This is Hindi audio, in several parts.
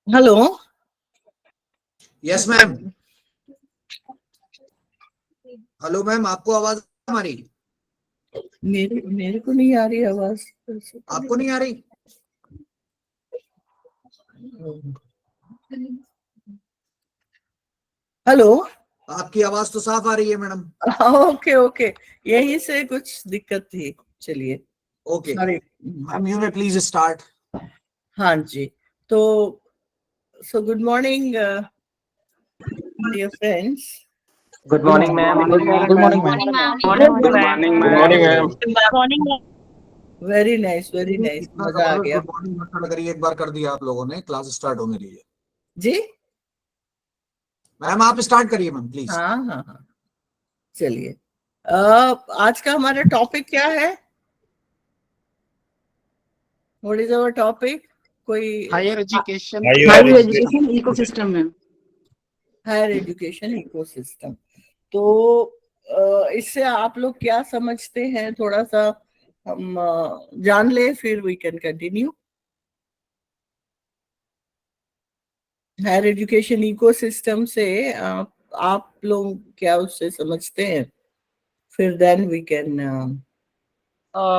Hello. Yes ma'am. Hello ma'am, आपको आवाज हमारी? मेरे को नहीं आ रही आवाज। आपको नहीं आ रही? हेलो। आपकी आवाज तो साफ आ रही है मैडम। ओके ओके, यहीं से कुछ दिक्कत थी। चलिए, okay sorry. Ma'am, you may please start. हाँ जी। तो so good morning dear friends. Good morning ma'am. Good morning, ma'am. Very nice, very nice, इतना मजा आ जबरदस्त गया गुड मॉर्निंग मत करिए, एक बार कर दिया आप लोगों ने, क्लास स्टार्ट होने दीजिए। जी। मैम आप स्टार्ट करिए मैम प्लीज। हाँ हाँ हाँ, चलिए। आज का हमारा टॉपिक क्या है? What is our topic? कोई Higher education. Higher education ecosystem में हायर एजुकेशन इकोसिस्टम। तो इससे आप लोग क्या समझते हैं, थोड़ा सा हम जान ले, फिर we can continue. Higher education ecosystem से आप लोग क्या उससे समझते हैं, फिर then we can.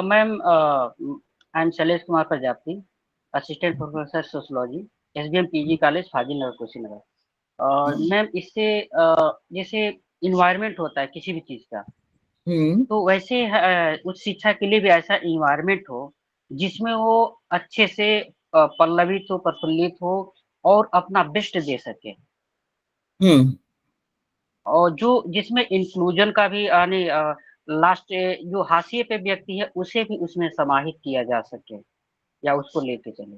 Ma'am, I am Shailesh Kumar Prajapati, assistant professor sociology, SBM PG college Fazilnagar Kushinagar. Ma'am, इससे जैसे इन्वायरमेंट होता है किसी भी चीज का, तो वैसे उस शिक्षा के लिए भी ऐसा इन्वायरमेंट हो जिसमें वो अच्छे से पल्लवित हो, प्रफुल्लित हो और अपना बेस्ट दे सके, और जो जिसमें इंक्लूजन का भी यानी लास्ट जो हाशिए पे व्यक्ति है उसे भी उसमें समाहित किया जा सके या उसको लेके चले।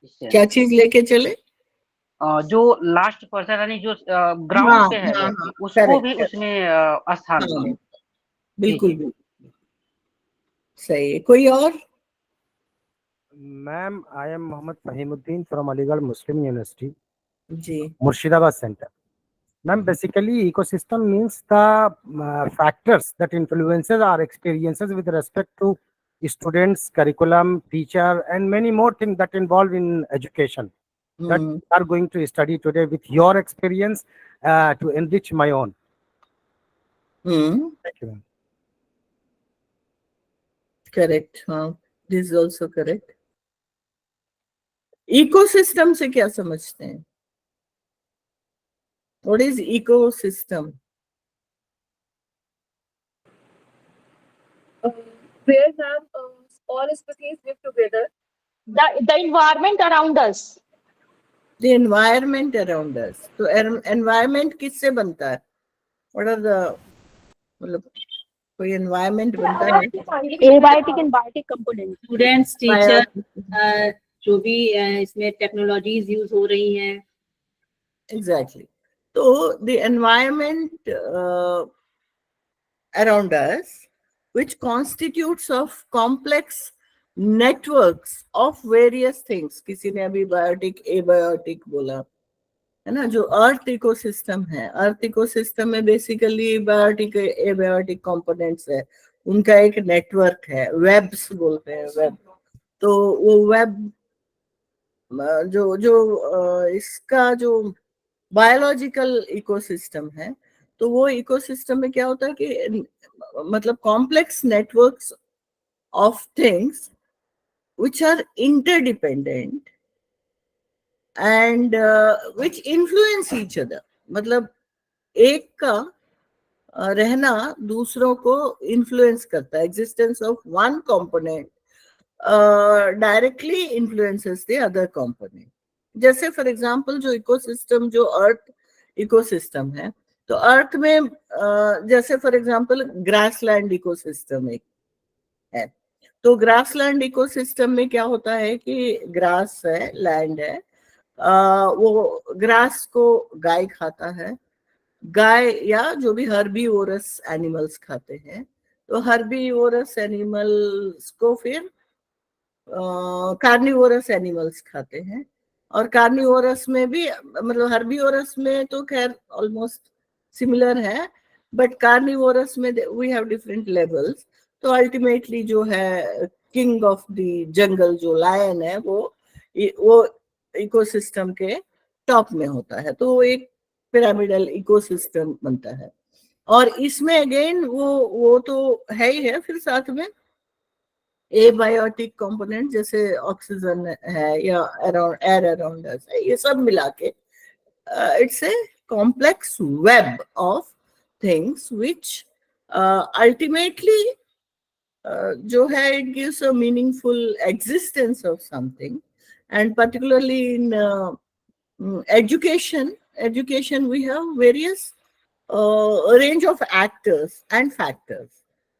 इससे क्या चीज लेके चले? जो लास्ट पर्सन यानी जो ग्राउंड हाँ पे है हाँ व्यक्ति, हाँ, उसको करेक्ट भी करेक्ट। उसमें स्थान हाँ, मिले। जी बिल्कुल जी। बिल्कुल सही है। कोई और? Ma'am, I am Mohammad Fahimuddin from Aligarh Muslim University, जी। Murshidabad Center. Ma'am, basically, ecosystem means the factors that influences our experiences with respect to students, curriculum, teacher, and many more things that involve in education that are going to study today with your experience to enrich my own. Thank you, ma'am. Correct, हाँ, this is also correct. Ecosystem से क्या समझते हैं? What is ecosystem? where have all species live together. the environment around us. The environment around us. तो एनवायरमेंट किससे बनता है? व्हाट आर द, मतलब कोई एनवायरमेंट बनता है? Abiotic and biotic components. Students, teacher, जो भी इसमें टेक्नोलॉजीज यूज हो रही हैं। एग्जैक्टली। तो the environment around us, which constitutes of complex networks of various things. किसी ने अभी बायोटिक एबायोटिक बोला है ना। जो अर्थ इकोसिस्टम है, अर्थ इकोसिस्टम में बेसिकली बायोटिक एबायोटिक कंपोनेंट्स है, उनका एक नेटवर्क है, वेब्स बोलते हैं, वेब। तो वो वेब जो जो इसका जो बायोलॉजिकल इकोसिस्टम है, तो वो इकोसिस्टम में क्या होता है कि मतलब complex networks of things which are interdependent and which influence each other. मतलब एक का रहना दूसरों को इन्फ्लुएंस करता है। Existence of one component directly influences the other component. जैसे फॉर एग्जांपल जो इकोसिस्टम, जो अर्थ इकोसिस्टम है, तो अर्थ में जैसे फॉर एग्जांपल ग्रासलैंड इकोसिस्टम एक है। तो ग्रासलैंड इकोसिस्टम में क्या होता है कि ग्रास है, लैंड है, वो ग्रास को गाय खाता है, गाय या जो भी हर्बीवोरस एनिमल्स खाते हैं। तो हर्बीवोरस एनिमल्स को फिर कार्निवोरस एनिमल्स खाते हैं। और कार्निवोरस में भी, मतलब हर्बीवोरस में तो खैर ऑलमोस्ट सिमिलर है, बट कार्निवोरस में वी हैव डिफरेंट लेवल्स। तो अल्टीमेटली जो है किंग ऑफ द जंगल जो लायन है, वो इकोसिस्टम के टॉप में होता है, तो वो एक पिरामिडल इकोसिस्टम बनता है। और इसमें अगेन वो तो है ही है, फिर साथ में एबायोटिक कंपोनेंट जैसे ऑक्सीजन है या अराउंड एयर अराउंड अस है, ये सब मिला के it's a complex web of things which ultimately जो है it gives a meaningful existence of something, and particularly in education we have various range of actors and factors,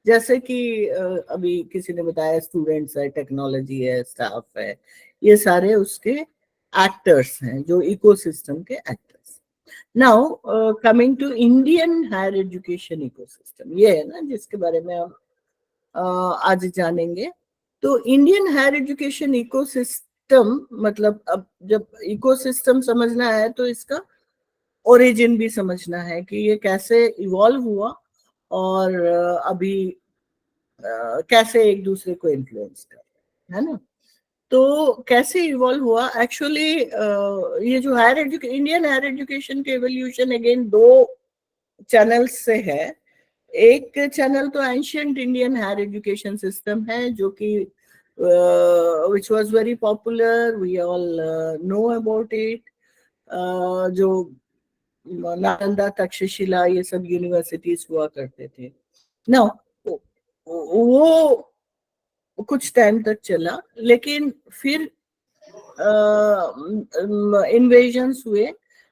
जैसे कि अभी किसी ने बताया स्टूडेंट्स है, टेक्नोलॉजी है, स्टाफ है, ये सारे उसके एक्टर्स हैं जो इकोसिस्टम के actors. Now coming to Indian higher education ecosystem, ये है ना जिसके बारे में हम आज जानेंगे। तो इंडियन हायर एजुकेशन इकोसिस्टम मतलब, अब जब इकोसिस्टम समझना है तो इसका ओरिजिन भी समझना है कि ये कैसे इवॉल्व हुआ और अभी कैसे एक दूसरे को इन्फ्लुएंस कर रहे हैं, है ना। तो कैसे इवॉल्व हुआ एक्चुअली, ये जो इंडियन हायर एजुकेशन के एवोल्यूशन अगेन दो चैनल्स से है। एक चैनल तो ancient Indian higher education system है जो कि which was very popular, we all know about it, जो नालंदा, तक्षशिला, ये सब यूनिवर्सिटीज हुआ करते थे। नाउ वो कुछ टाइम तक चला, लेकिन फिर इन्वेजन्स हुए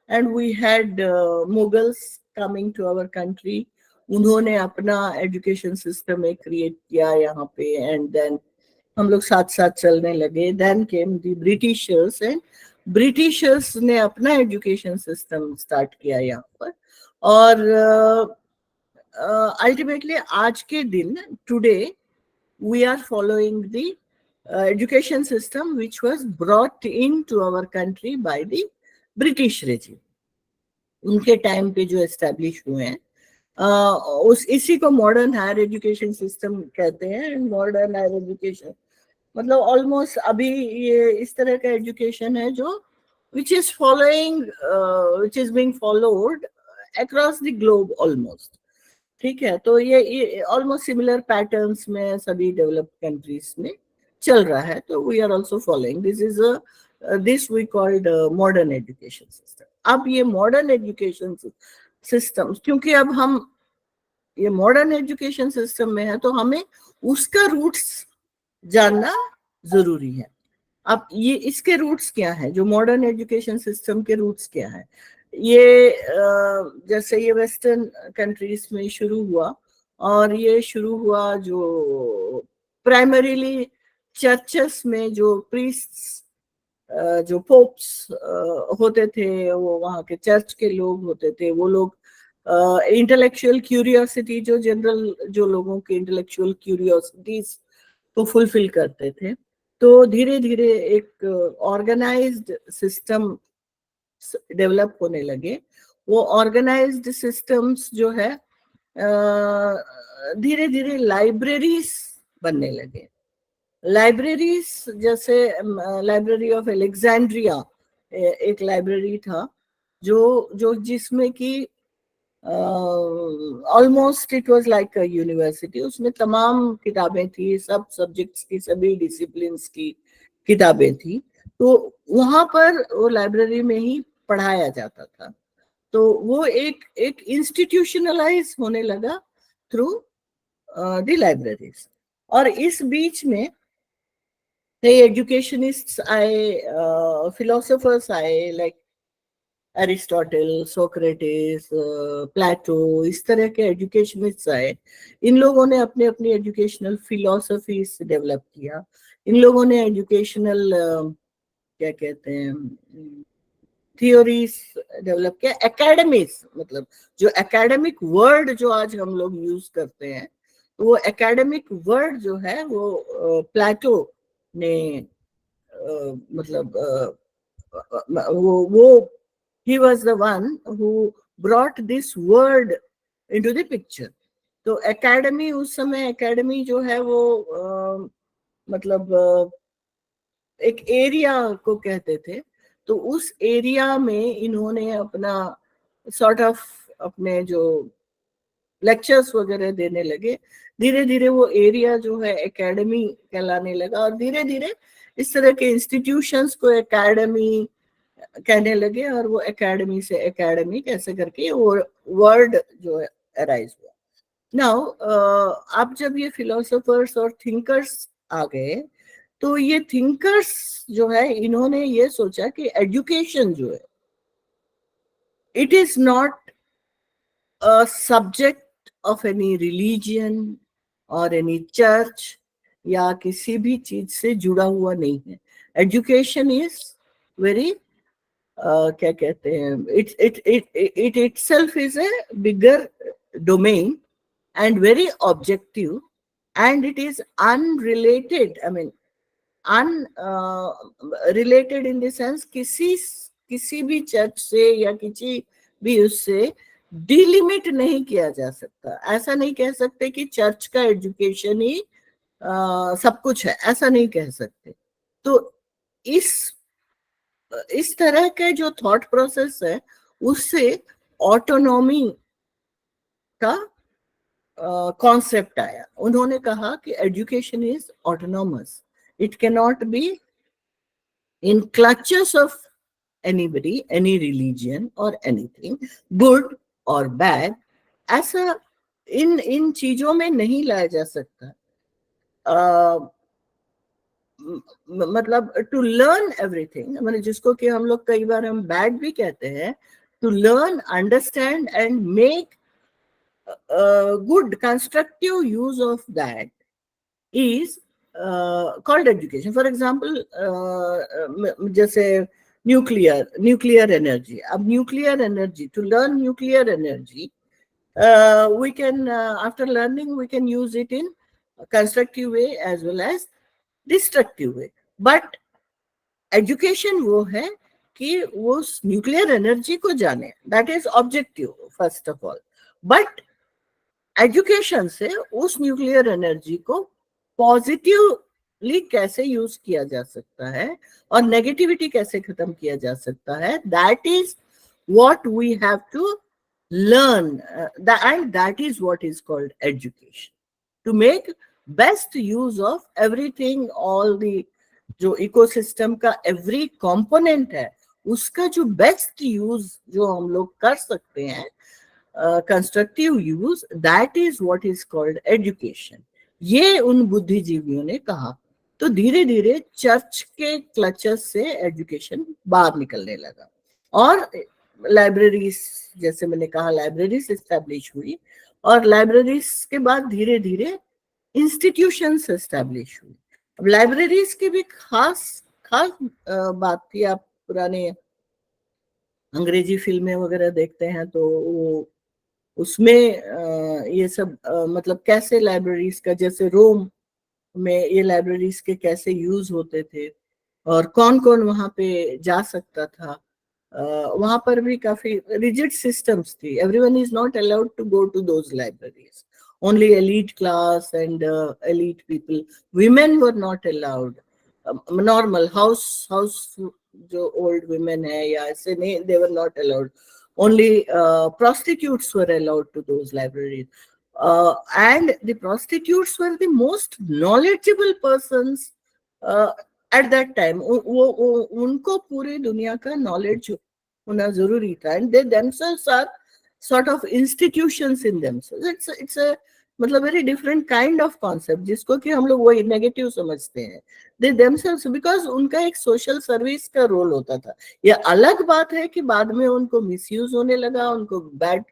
and we had Mughals coming to our country. उन्होंने अपना एजुकेशन सिस्टम एक क्रिएट किया यहाँ पे, एंड देन हम लोग साथ साथ चलने लगे। Then came the Britishers, and Britishers ने अपना एजुकेशन सिस्टम स्टार्ट किया यहाँ पर। और अल्टीमेटली आज के दिन today we are following the education system which was brought into our country by the British regime. उनके टाइम पे जो एस्टेब्लिश हुए हैं, इसी को मॉडर्न हायर एजुकेशन सिस्टम कहते हैं। मॉडर्न हायर एजुकेशन मतलब ऑलमोस्ट अभी ये इस तरह का एजुकेशन है जो which is being followed across the globe almost, ठीक है। तो ये ऑलमोस्ट सिमिलर पैटर्न्स में सभी डेवलप्ड कंट्रीज में चल रहा है, तो we are also following this we called modern education system. अब ये मॉडर्न एजुकेशन सिस्टम, क्योंकि अब हम ये मॉडर्न एजुकेशन सिस्टम में है तो हमें उसका रूट्स जानना जरूरी है। अब ये इसके रूट्स क्या है, जो मॉडर्न एजुकेशन सिस्टम के रूट्स क्या है, ये जैसे ये वेस्टर्न कंट्रीज में शुरू हुआ, और ये शुरू हुआ जो प्राइमरीली चर्चेस में जो प्रीस्ट्स, जो पोप्स होते थे, वो वहाँ के चर्च के लोग होते थे। वो लोग इंटेलेक्चुअल क्यूरियोसिटी, जो जनरल जो लोगों की इंटेलेक्चुअल क्यूरियोसिटीज को फुलफिल करते थे। तो धीरे धीरे एक ऑर्गेनाइज्ड सिस्टम डेवलप होने लगे। वो ऑर्गेनाइज्ड सिस्टम्स जो है धीरे धीरे लाइब्रेरीज बनने लगे। लाइब्रेरीज जैसे लाइब्रेरी ऑफ अलेक्जेंड्रिया एक लाइब्रेरी था जो जिसमें कि almost it was like a university. उसमें तमाम किताबें थी, सब सब्जेक्ट्स की, सभी डिसिप्लिन्स की किताबें थी। तो वहां पर वो लाइब्रेरी में ही पढ़ाया जाता था। तो वो एक इंस्टीट्यूशनलाइज होने लगा थ्रू द लाइब्रेरीज। और इस बीच में एजुकेशनिस्ट्स आए, फिलोसोफर्स आए, लाइक एरिस्टोटल, सोक्रेटिस, प्लेटो, इस तरह के एजुकेशनिस्ट्स आए। इन लोगों ने अपने अपनी एजुकेशनल फिलोसफीज डेवलप किया। इन लोगों ने एजुकेशनल क्या कहते हैं थियोरीज डेवलप किया। एकेडमीज मतलब जो एकेडमिक वर्ड जो आज हम लोग यूज करते हैं, तो वो एकेडमिक वर्ड जो है वो प्लेटो ने मतलब वो he was the one who brought this word into the picture. तो एकेडमी, उस समय एकेडमी जो है वो मतलब एक एरिया को कहते थे तो उस एरिया में इन्होंने अपना सॉर्ट ऑफ अपने जो लेक्चर्स वगैरह देने लगे। धीरे धीरे वो एरिया जो है एकेडमी कहलाने लगा, और धीरे धीरे इस तरह के इंस्टीट्यूशंस को एकेडमी कहने लगे, और वो एकेडमी से एकेडमी कैसे करके वो वर्ड जो है अराइज हुआ। नाउ अब जब ये फिलोसोफर्स और थिंकर्स आ गए, तो ये थिंकर्स जो है इन्होंने ये सोचा कि एजुकेशन जो है it is not a subject of any religion और एनी चर्च या किसी भी चीज से जुड़ा हुआ नहीं है। एजुकेशन इज वेरी क्या कहते हैं, it itself is a bigger domain and very objective, and it is unrelated, I mean unrelated in the sense किसी भी चर्च से या किसी भी उससे डिलिमिट नहीं किया जा सकता। ऐसा नहीं कह सकते कि चर्च का एजुकेशन ही सब कुछ है, ऐसा नहीं कह सकते। तो इस तरह के जो थॉट प्रोसेस है उससे ऑटोनॉमी का कॉन्सेप्ट आया। उन्होंने कहा कि education is autonomous, it can not be in clutches of anybody, any religion और एनीथिंग, गुड और बैड, ऐसा इन चीजों में नहीं लाया जा सकता। मतलब टू लर्न एवरीथिंग, मतलब जिसको कि हम लोग कई बार हम बैड भी कहते हैं, to learn, understand and make good constructive use of that is called education. For example जैसे न्यूक्लियर एनर्जी। अब nuclear energy, to learn nuclear energy, we can after learning we can use it in a constructive way as well as destructive way. But education वो है कि वो उस न्यूक्लियर एनर्जी को जाने, that is objective first of all. But education से उस न्यूक्लियर एनर्जी को पॉजिटिवली कैसे यूज किया जा सकता है और नेगेटिविटी कैसे खत्म किया जा सकता है, that is what we have to learn, and that is what is called education, to make best use of everything, all the जो इकोसिस्टम का एवरी कंपोनेंट है उसका जो बेस्ट यूज जो हम लोग कर सकते हैं, constructive use, that is what is called education. ये उन बुद्धिजीवियों ने कहा। तो धीरे धीरे चर्च के क्लचेस से एजुकेशन बाहर निकलने लगा, और लाइब्रेरीज, जैसे मैंने कहा, लाइब्रेरीज एस्टैब्लिश हुई, और लाइब्रेरीज के बाद धीरे धीरे इंस्टीट्यूशंस एस्टैब्लिश हुई। अब लाइब्रेरीज की भी खास बात थी। आप पुराने अंग्रेजी फिल्में वगैरह देखते हैं तो वो उसमें ये सब मतलब कैसे लाइब्रेरीज का, जैसे रोम में ये लाइब्रेरीज के कैसे यूज होते थे और कौन कौन वहां पे जा सकता था, वहां पर भी काफी रिजिड सिस्टम्स थी। Everyone is not allowed to go to those libraries, only elite class and elite people. Women were not allowed. Normal house जो old women है या ऐसे नहीं, they were not allowed. Only prostitutes were allowed to those libraries. And the prostitutes were the most knowledgeable persons at that time. उनको पूरी दुनिया का knowledge होना जरूरी था, and they themselves are sort of institutions in themselves. It's a मतलब very different kind of concept, जिसको कि हम लोग वही नेगेटिव समझते हैं। They themselves, because उनका एक सोशल सर्विस का रोल होता था। ये अलग बात है कि बाद में उनको मिसयूज होने लगा, उनको बैड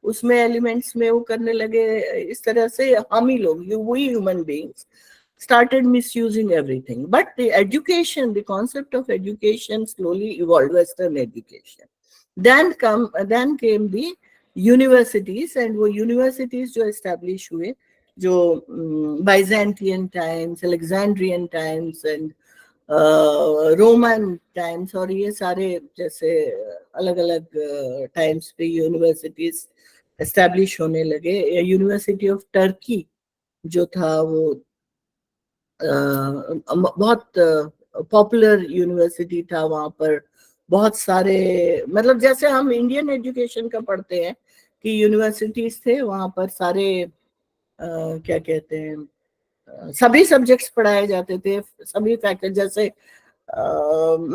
उसमें एलिमेंट्स में वो करने लगे। इस तरह से हम ही लोग, we human beings started misusing everything. But the education, the concept of education slowly evolved, Western education. Then came the universities, and वो यूनिवर्सिटीज जो एस्टैब्लिश हुए, जो Byzantine times, Alexandrian times and Roman times, और ये सारे जैसे अलग अलग टाइम्स पे यूनिवर्सिटीज एस्टैब्लिश होने लगे। यूनिवर्सिटी ऑफ टर्की जो था वो बहुत पॉपुलर यूनिवर्सिटी था। वहाँ पर बहुत सारे, मतलब जैसे हम इंडियन एजुकेशन का पढ़ते हैं कि यूनिवर्सिटीज थे, वहां पर सारे क्या कहते हैं, सभी सब्जेक्ट्स पढ़ाए जाते थे, सभी फैक्टर, जैसे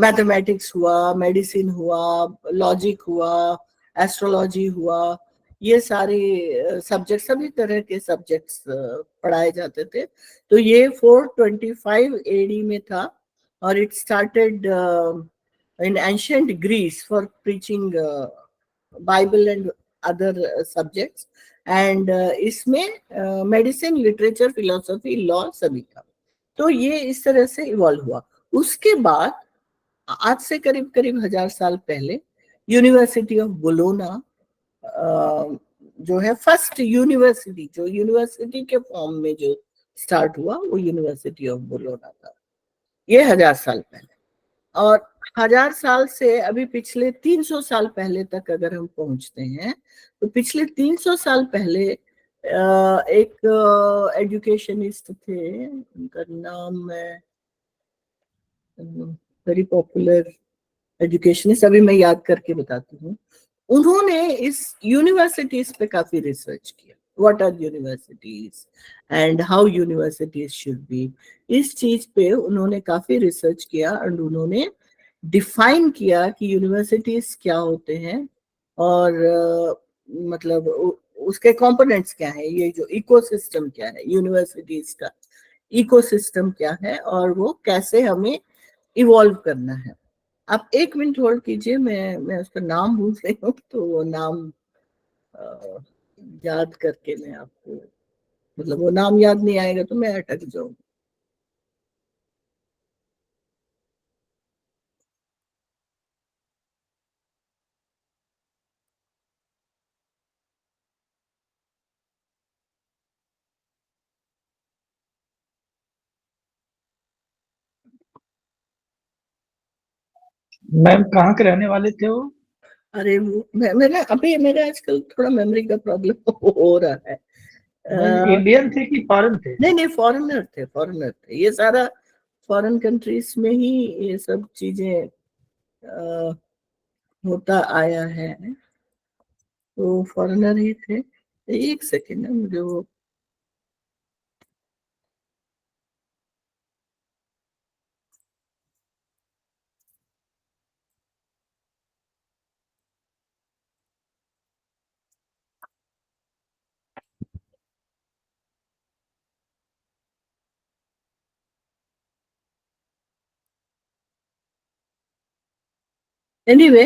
मैथमेटिक्स हुआ, मेडिसिन हुआ, लॉजिक हुआ, एस्ट्रोलॉजी हुआ, ये सारे सब्जेक्ट, सभी तरह के सब्जेक्ट्स पढ़ाए जाते थे। तो ये 425 AD में था, और it started in ancient Greece for preaching Bible and other subjects, and इसमें मेडिसिन, लिटरेचर, फिलोसफी, लॉ सभी था। तो ये इस तरह से इवॉल्व हुआ। उसके बाद आज से करीब करीब 1000 साल पहले यूनिवर्सिटी ऑफ बोलोना जो है फर्स्ट यूनिवर्सिटी, जो यूनिवर्सिटी के फॉर्म में जो स्टार्ट हुआ, वो यूनिवर्सिटी ऑफ बोलोना था। ये 1000 साल पहले। और 1000 साल से अभी पिछले 300 साल पहले तक अगर हम पहुंचते हैं, तो पिछले 300 साल पहले एक एजुकेशनिस्ट थे, उनका नाम है, वेरी पॉपुलर एजुकेशनिस्ट, अभी मैं याद करके बताती हूँ। उन्होंने इस यूनिवर्सिटीज पे काफी रिसर्च किया, what are universities and how universities should be, इस चीज पे उन्होंने काफी रिसर्च किया, एंड उन्होंने डिफाइन किया कि यूनिवर्सिटीज क्या होते हैं, और मतलब उसके कंपोनेंट्स क्या है, ये जो इकोसिस्टम क्या है यूनिवर्सिटीज का, इकोसिस्टम क्या है, और वो कैसे हमें इवॉल्व करना है। आप 1 मिनट होल्ड कीजिए, मैं उसका नाम भूल रही हूँ, तो वो नाम याद करके मैं आपको, मतलब वो नाम याद नहीं आएगा तो मैं अटक जाऊंगी। मैम कहाँ के रहने वाले थे वो? अरे मेरा अभी मेरा आजकल थोड़ा मेमोरी का प्रॉब्लम हो रहा है। इंडियन थे कि फॉरेन थे? नहीं, फॉरेनर थे, फॉरेनर थे। ये सारा फॉरेन कंट्रीज में ही ये सब चीजें होता आया है, तो फॉरेनर ही थे। 1 सेकेंड है, मुझे वो एनीवे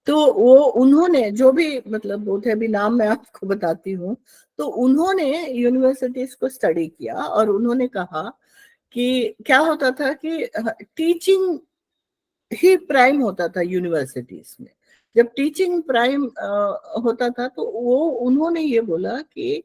तो वो उन्होंने जो भी, मतलब वो थे, अभी नाम मैं आपको बताती हूँ। तो उन्होंने यूनिवर्सिटीज को स्टडी किया, और उन्होंने कहा कि क्या होता था कि टीचिंग ही प्राइम होता था यूनिवर्सिटीज में। जब टीचिंग प्राइम होता था, तो वो उन्होंने ये बोला कि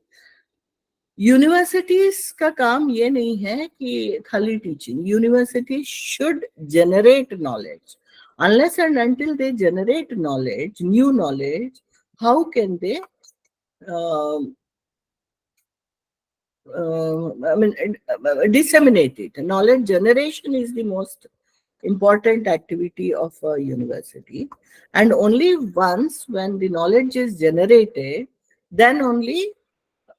यूनिवर्सिटीज का काम ये नहीं है कि खाली teaching, university should generate knowledge. Unless and until they generate knowledge, new knowledge, how can they disseminate it? Knowledge generation is the most important activity of a university, and only once when the knowledge is generated, then only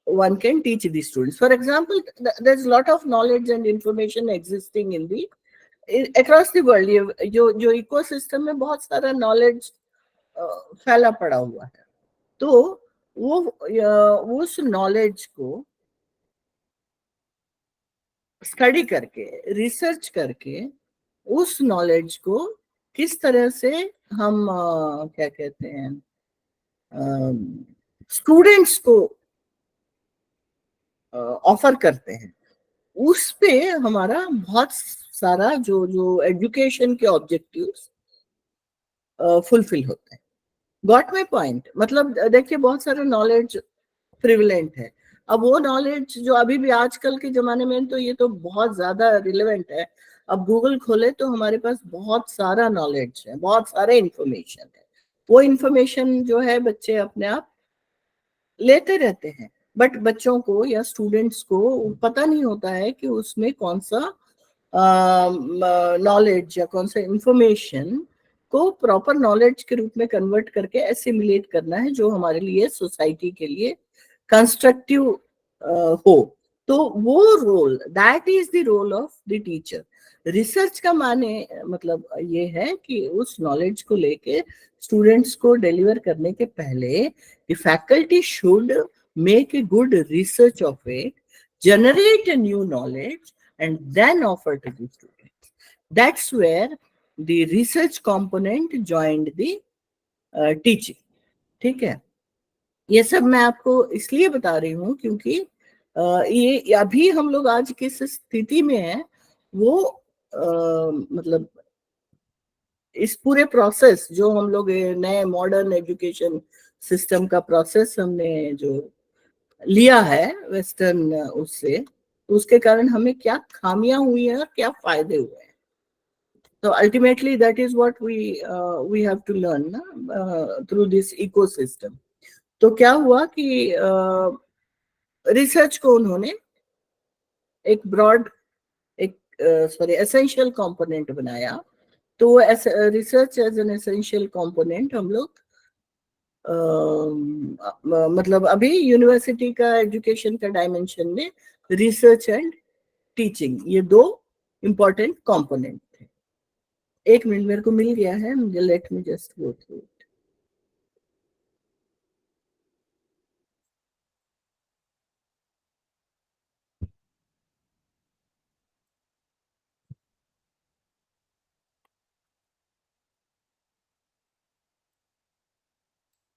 one can teach the students. For example, there's a lot of knowledge and information existing in the across the world. ये जो इकोसिस्टम में बहुत सारा नॉलेज फैला पड़ा हुआ है, तो वो उस नॉलेज को स्टडी करके, रिसर्च करके, उस नॉलेज को किस तरह से हम क्या कहते हैं, स्टूडेंट्स को ऑफर करते हैं, उस पे हमारा बहुत सारा जो एजुकेशन के ऑब्जेक्टिव्स फुलफिल होते हैं। Got my point? मतलब देखिए, बहुत सारा नॉलेज प्रिविलेंट है। अब वो नॉलेज जो अभी भी आजकल के जमाने में, तो ये तो बहुत ज्यादा रिलेवेंट है। अब गूगल खोले तो हमारे पास बहुत सारा नॉलेज है, बहुत सारे इंफॉर्मेशन है। वो इंफॉर्मेशन जो है बच्चे अपने आप लेते रहते हैं, बट बच्चों को या स्टूडेंट्स को पता नहीं होता है कि उसमें कौन सा नॉलेज या कौन सा इंफॉर्मेशन को प्रॉपर नॉलेज के रूप में कन्वर्ट करके एसिमिलेट करना है, जो हमारे लिए सोसाइटी के लिए कंस्ट्रक्टिव हो। तो वो role, that is the role of the teacher. Research का माने मतलब ये है कि उस नॉलेज को लेके स्टूडेंट्स को डिलीवर करने के पहले the faculty should make a good research of it, generate a new knowledge, and then offer to the students. That's where the research component joined the teaching. ठीक है, ये सब मैं आपको इसलिए बता रही हूँ क्योंकि ये अभी हम लोग आज किस स्थिति में हैं वो मतलब इस पूरे प्रोसेस जो हम लोग नए मॉडर्न एजुकेशन सिस्टम का प्रोसेस हमने जो लिया है वेस्टर्न उससे, उसके कारण हमें क्या खामियां हुई है और क्या फायदे हुए हैं। तो ultimately that is what we have to learn through this ecosystem. तो क्या हुआ कि रिसर्च को उन्होंने एक ब्रॉड एसेंशियल कंपोनेंट बनाया। तो research as an essential component हम लोग मतलब अभी यूनिवर्सिटी का एजुकेशन का डायमेंशन में रिसर्च एंड टीचिंग ये दो इम्पोर्टेंट कंपोनेंट थे। एक मिनट मेरे को मिल गया है, मुझे let me just go through it.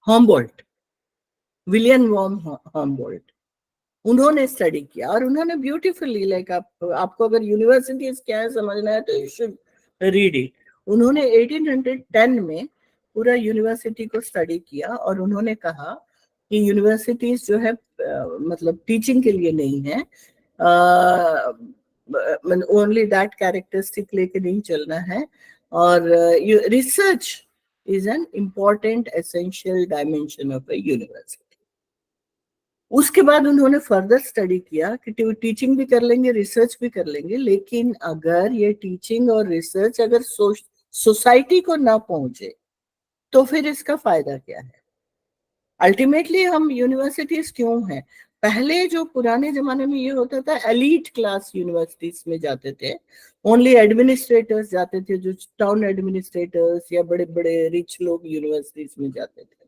Humboldt, William von Humboldt, उन्होंने स्टडी किया और उन्होंने ब्यूटीफुली लाइक आपको अगर यूनिवर्सिटीज क्या है समझना है तो यू शुड रीड इट। उन्होंने 1810 में पूरा यूनिवर्सिटी को स्टडी किया और उन्होंने कहा कि यूनिवर्सिटीज जो है मतलब टीचिंग के लिए नहीं है, ओनली दैट कैरेक्टरिस्टिक लेके नहीं चलना है, और research is an important essential dimension of A university. उसके बाद उन्होंने फर्दर स्टडी किया कि टीचिंग भी कर लेंगे रिसर्च भी कर लेंगे, लेकिन अगर ये टीचिंग और रिसर्च अगर सोसाइटी को ना पहुंचे तो फिर इसका फायदा क्या है। अल्टीमेटली हम यूनिवर्सिटीज क्यों हैं, पहले जो पुराने जमाने में ये होता था एलीट क्लास यूनिवर्सिटीज में जाते थे, ओनली एडमिनिस्ट्रेटर्स जाते थे, जो टाउन एडमिनिस्ट्रेटर्स या बड़े बड़े रिच लोग यूनिवर्सिटीज में जाते थे।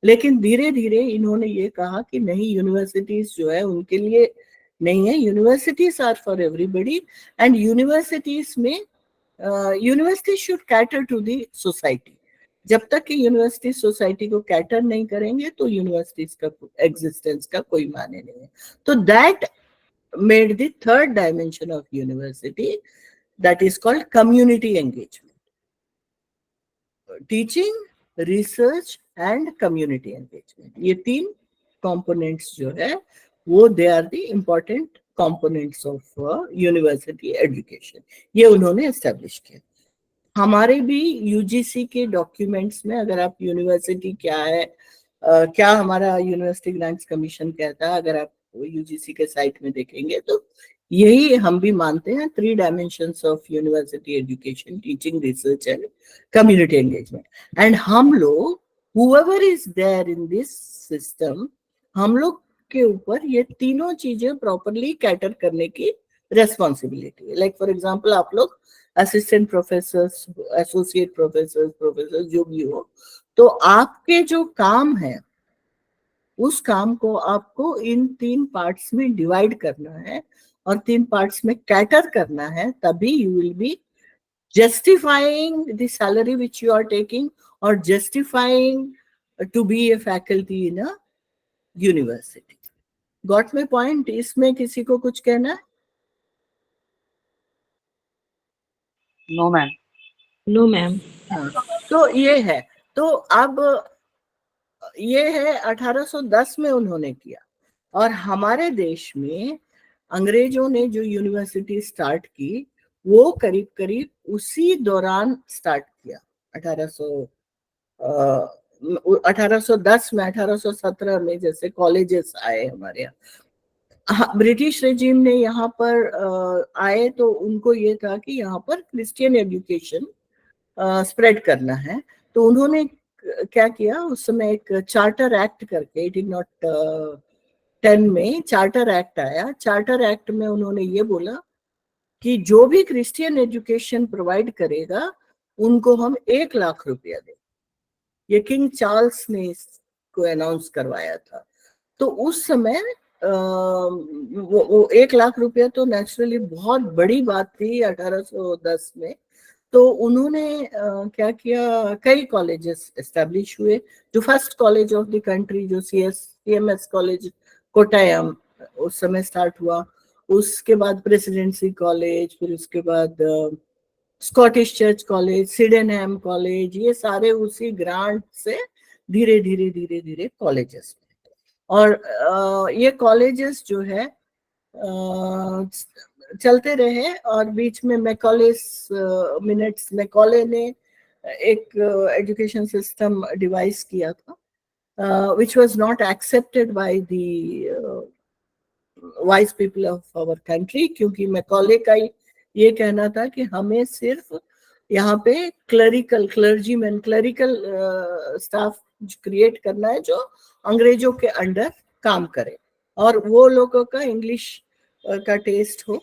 लेकिन धीरे धीरे इन्होंने ये कहा कि नहीं, यूनिवर्सिटीज जो है उनके लिए नहीं है, universities are for everybody and universities में university should cater to the society. जब तक कि यूनिवर्सिटी सोसाइटी को कैटर नहीं करेंगे तो यूनिवर्सिटीज का एग्जिस्टेंस का कोई माने नहीं है। तो that made the third dimension of university, that is called community engagement. Teaching, research and community engagement, ये तीन कंपोनेंट्स जो है वो they are the important components of university education, ये उन्होंने एस्टेब्लिश किया। हमारे भी यूजीसी के डॉक्यूमेंट्स में अगर आप यूनिवर्सिटी क्या है, क्या हमारा यूनिवर्सिटी ग्रांट्स कमीशन कहता है, अगर आप यूजीसी के साइट में देखेंगे तो यही हम भी मानते हैं, 3 dimensions of university education, teaching, research and community engagement. And हम लोग whoever is there in this system, हम लोग के ऊपर ये तीनों चीजें प्रॉपरली कैटर करने की रेस्पॉन्सिबिलिटी है। लाइक फॉर एग्जांपल आप लोग असिस्टेंट प्रोफेसर्स, एसोसिएट प्रोफेसर जो भी हो, तो आपके जो काम है उस काम को आपको इन 3 पार्ट्स में डिवाइड करना है और 3 पार्ट्स में कैटर करना है, तभी you will be justifying the salary which you are taking or justifying to be a faculty in a university. Got my point? इसमें किसी को कुछ कहना है? No ma'am. No ma'am. हाँ, तो ये है। तो अब ये है 1810 में उन्होंने किया, और हमारे देश में अंग्रेजों ने जो यूनिवर्सिटी स्टार्ट की वो करीब करीब उसी दौरान स्टार्ट किया। 1810 में, 1817 में जैसे कॉलेजेस आए हमारे यहाँ। ब्रिटिश रेजिम ने यहाँ पर आए तो उनको ये था कि यहाँ पर क्रिश्चियन एजुकेशन स्प्रेड करना है। तो उन्होंने क्या किया, उस समय एक चार्टर एक्ट करके 1810 में चार्टर एक्ट आया। चार्टर एक्ट में उन्होंने ये बोला कि जो भी क्रिश्चियन एजुकेशन प्रोवाइड करेगा उनको हम 1 लाख रुपया दें। ये किंग चार्ल्स ने इसको अनाउंस करवाया था। तो उस समय वो 1 लाख रुपया तो नेचुरली बहुत बड़ी बात थी 1810 में। तो उन्होंने क्या किया, कई कॉलेजेस एस्टेब्लिश हुए। जो first college of the country जो CMS कॉलेज कोट्टायम उस समय स्टार्ट हुआ। उसके बाद प्रेसिडेंसी कॉलेज, फिर उसके बाद Scottish church college, Sydenham college, ये सारे उसी ग्रांट से धीरे धीरे धीरे धीरे कॉलेजेस। और ये कॉलेजेस जो है चलते रहे। और बीच में मैकॉले ने एक एजुकेशन सिस्टम डिवाइस किया था which was not accepted by the wise people of our country, क्योंकि मैकॉले का ये कहना था कि हमें सिर्फ यहाँ पे क्लरिकल स्टाफ क्रिएट करना है जो अंग्रेजों के अंडर काम करे और वो लोगों का इंग्लिश का टेस्ट हो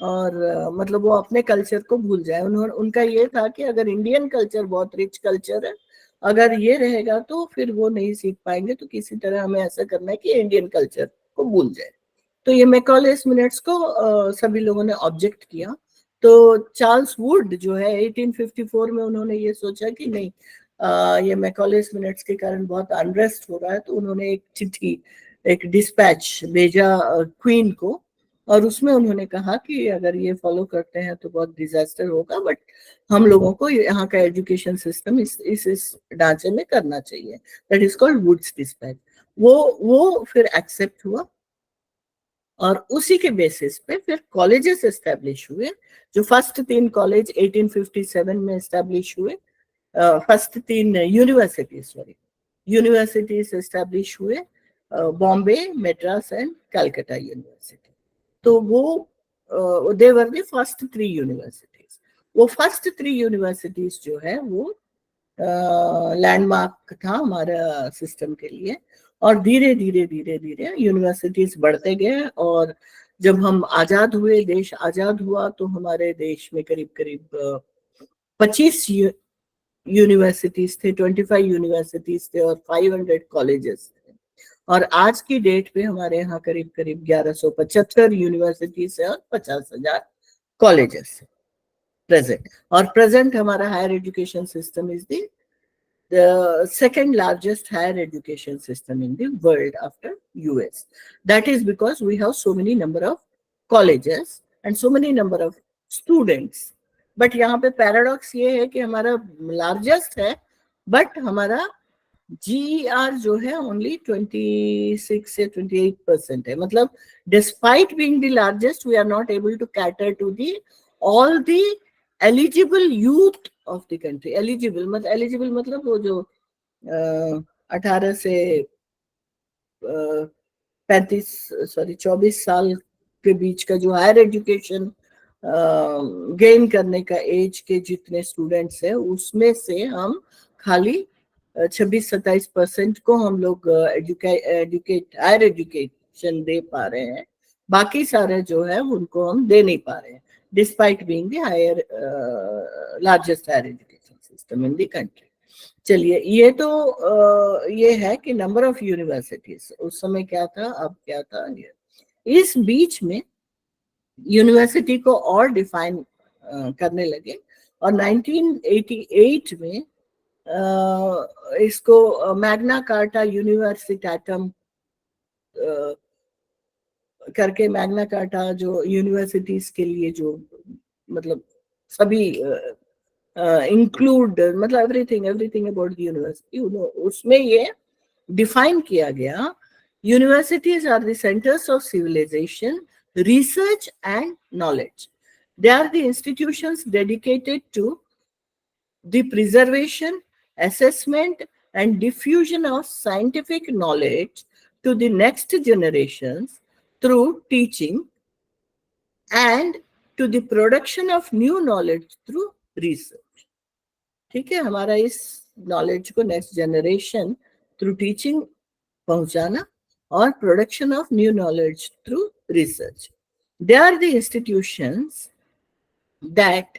और मतलब वो अपने कल्चर को भूल जाए। उनका ये था कि अगर इंडियन कल्चर बहुत रिच कल्चर है, अगर ये रहेगा तो फिर वो नहीं सीख पाएंगे। तो किसी तरह हमें ऐसा करना है कि इंडियन कल्चर को भूल जाए। तो ये मैकॉलेस मिनट्स को सभी लोगों ने ऑब्जेक्ट किया। तो चार्ल्स वुड जो है 1854 में उन्होंने ये सोचा कि नहीं, ये मैकॉलेस मिनट्स के कारण बहुत अनरेस्ट हो रहा है। तो उन्होंने एक चिट्ठी, एक डिस्पैच भेजा क्वीन को और उसमें उन्होंने कहा कि अगर ये फॉलो करते हैं तो बहुत डिजास्टर होगा, बट हम लोगों को यहाँ का एजुकेशन सिस्टम इस ढांचे में करना चाहिए। That is called Wood's dispatch. वो फिर एक्सेप्ट हुआ और उसी के बेसिस पे फिर कॉलेजेस एस्टेब्लिश हुए। जो फर्स्ट 3 कॉलेज 1857 में एस्टेब्लिश हुए, फर्स्ट 3 यूनिवर्सिटीज एस्टेब्लिश हुए, बॉम्बे, मद्रास एंड कलकत्ता यूनिवर्सिटी। तो वो दे वर द फर्स्ट 3 यूनिवर्सिटीज। वो फर्स्ट 3 यूनिवर्सिटीज जो है वो लैंडमार्क था हमारा सिस्टम के लिए। और धीरे धीरे धीरे धीरे यूनिवर्सिटीज बढ़ते गए और जब हम आजाद हुए, देश आजाद हुआ, तो हमारे देश में करीब करीब 25 यूनिवर्सिटीज थे, 25 यूनिवर्सिटीज थे और 500 कॉलेजेस थे। और आज की डेट पे हमारे यहाँ करीब करीब 1175 यूनिवर्सिटीज है और 50,000 कॉलेजेस है प्रेजेंट। और प्रेजेंट हमारा higher education system is the second largest higher education system in the world after US. That is because we have so many number of colleges and so many number of students. But यहाँ पे paradox ये है कि हमारा largest है, but हमारा GER जो है only 26 से 28% है। मतलब despite being the largest, we are not able to cater to all the eligible youth of the country। eligible मतलब वो जो 18 से 24 साल के बीच का जो हायर एजुकेशन गेन करने का एज के जितने स्टूडेंट्स हैं, उसमें से हम खाली 26-27% को हम लोग हायर एजुकेशन दे पा रहे हैं। बाकी सारे जो है उनको हम दे नहीं पा रहे हैं, despite being the largest higher education system in the country. चलिए, ये तो ये है कि नंबर ऑफ यूनिवर्सिटीज उस समय क्या था, अब क्या था। इस बीच में यूनिवर्सिटी को और डिफाइन करने लगे और 1988 में इसको मैग्ना कार्टा यूनिवर्सिटाटम करके, मैग्ना कार्टा जो यूनिवर्सिटीज के लिए जो मतलब सभी इंक्लूड मतलब एवरीथिंग अबाउट द यूनिवर्सिटी, उसमें ये डिफाइन किया गया, universities are the centres of civilisation, research and knowledge. They are the institutions dedicated to the preservation, assessment and diffusion of scientific knowledge to the next generations through teaching and to the production of new knowledge through research. ठीक है, हमारा इस नॉलेज को नेक्स्ट जनरेशन थ्रू टीचिंग पहुंचाना और production of new knowledge through research. They are the institutions that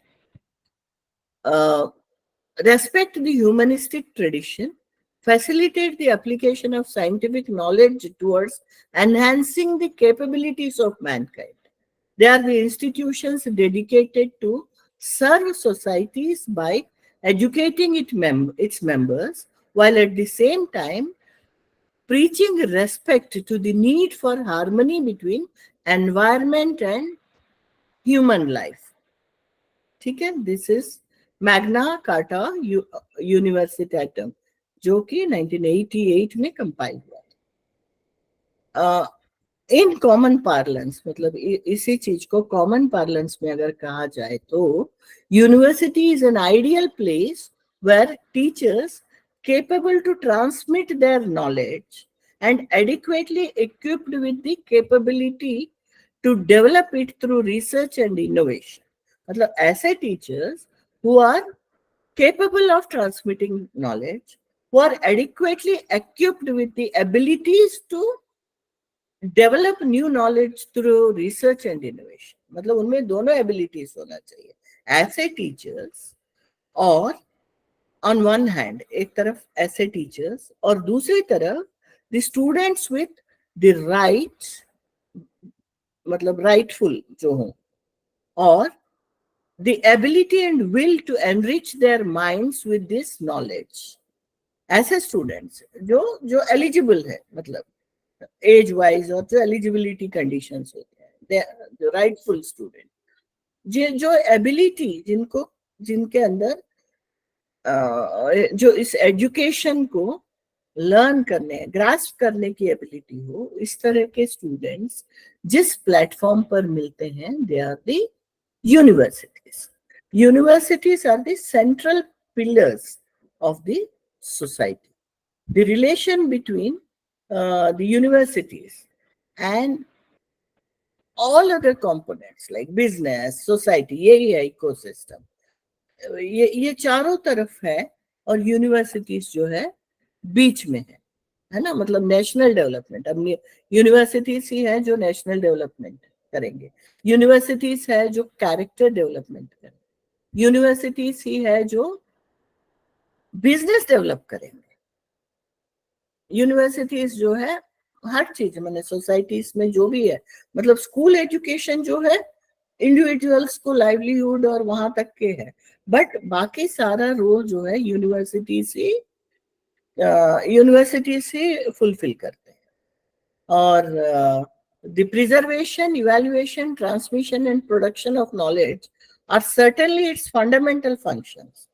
respect the humanistic tradition, facilitate the application of scientific knowledge towards enhancing the capabilities of mankind. They are the institutions dedicated to serve societies by educating its members, while at the same time preaching respect to the need for harmony between environment and human life. ठीक है, this is मैग्ना कार्टा यूनिवर्सिटेटम, जो कि 1988 में कंपाइल हुआ था. इन कॉमन पार्लेंस, मतलब इसी चीज को कॉमन पार्लेंस में अगर कहा जाए तो university is an ideal place where teachers capable to transmit their knowledge and adequately equipped with the capability to develop it through research and innovation. मतलब ऐसे teachers who are capable of transmitting knowledge, who are adequately equipped with the abilities to develop new knowledge through research and innovation. मतलब उनमें दोनों abilities होना चाहिए. ऐसे teachers, और on one hand एक तरफ ऐसे teachers और दूसरी तरफ the students with the rights, मतलब rightful जो हों, और the ability and will to enrich their minds with this knowledge. ऐसे students जो eligible है, मतलब age wise और जो eligibility conditions होते हैं, they are the rightful student, जो ability जिनके अंदर जो इस एजुकेशन को लर्न करने, ग्रास्प करने की एबिलिटी हो, इस तरह के स्टूडेंट्स जिस प्लेटफॉर्म पर मिलते हैं, they are the universities. Universities are the central pillars of the society. The relation between the universities and all other components like business, society, यही है ecosystem. ये चारों तरफ है और यूनिवर्सिटीज जो है बीच में है ना, मतलब नेशनल डेवलपमेंट. अब यूनिवर्सिटीज ही है जो नेशनल डेवलपमेंट करेंगे, यूनिवर्सिटीज है जो कैरेक्टर डेवलपमेंट करेंगे, यूनिवर्सिटीज ही है जो बिजनेस डेवलप करेंगे, यूनिवर्सिटीज जो है हर चीज, मैंने सोसाइटीज में जो भी है, मतलब स्कूल एजुकेशन जो है इंडिविजुअल्स को लाइवलीहुड और वहां तक के है, बट बाकी सारा रोल जो है यूनिवर्सिटी से फुलफिल करते हैं. और the preservation, evaluation, transmission and production of knowledge are certainly its fundamental functions,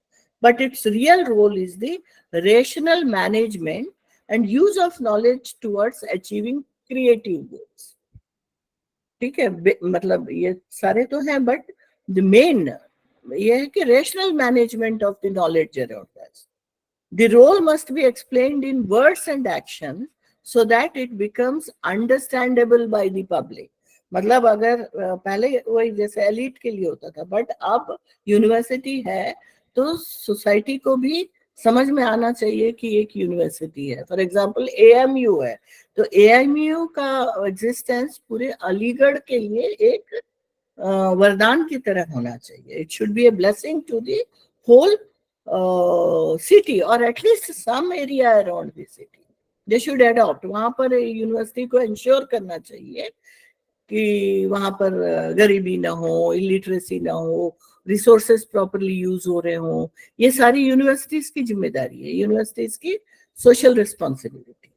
but its real role is the rational management and use of knowledge towards achieving creative goals. ठीक है, मतलब ये सारे तो हैं, बट द मेन ये है कि rational management of the knowledge around us. The role must be explained in words and action so that it becomes understandable by the public. मतलब अगर पहले वही जैसे एलिट के लिए होता था, बट अब यूनिवर्सिटी है तो सोसाइटी को भी समझ में आना चाहिए कि एक यूनिवर्सिटी है. फॉर एग्जांपल AMU है, तो AMU का एग्जिस्टेंस पूरे अलीगढ़ के लिए एक वरदान की तरह होना चाहिए. It should be a blessing to the whole city और at least some area around the city. They should adopt. वहां पर यूनिवर्सिटी को इंश्योर करना चाहिए कि वहां पर गरीबी ना हो, इलिटरेसी ना हो, रिसोर्सेज प्रॉपरली यूज हो रहे हो. ये सारी यूनिवर्सिटीज की जिम्मेदारी है, यूनिवर्सिटीज की social responsibility.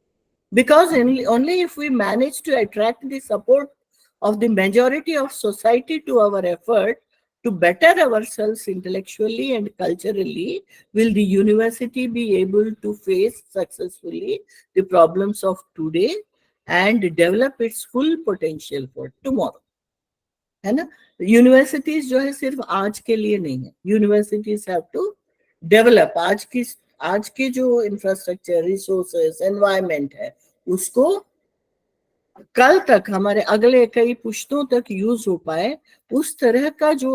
Because only if we manage to attract the support of the majority of society to our effort to better ourselves intellectually and culturally, will the university be able to face successfully the problems of today and develop its full potential for tomorrow. है ना, यूनिवर्सिटीज जो है सिर्फ आज के लिए नहीं है. यूनिवर्सिटीज हैव टू डेवलप आज की जो इंफ्रास्ट्रक्चर, रिसोर्सेस, एनवायरमेंट है, उसको कल तक हमारे अगले कई पुश्तों तक यूज हो पाए, उस तरह का जो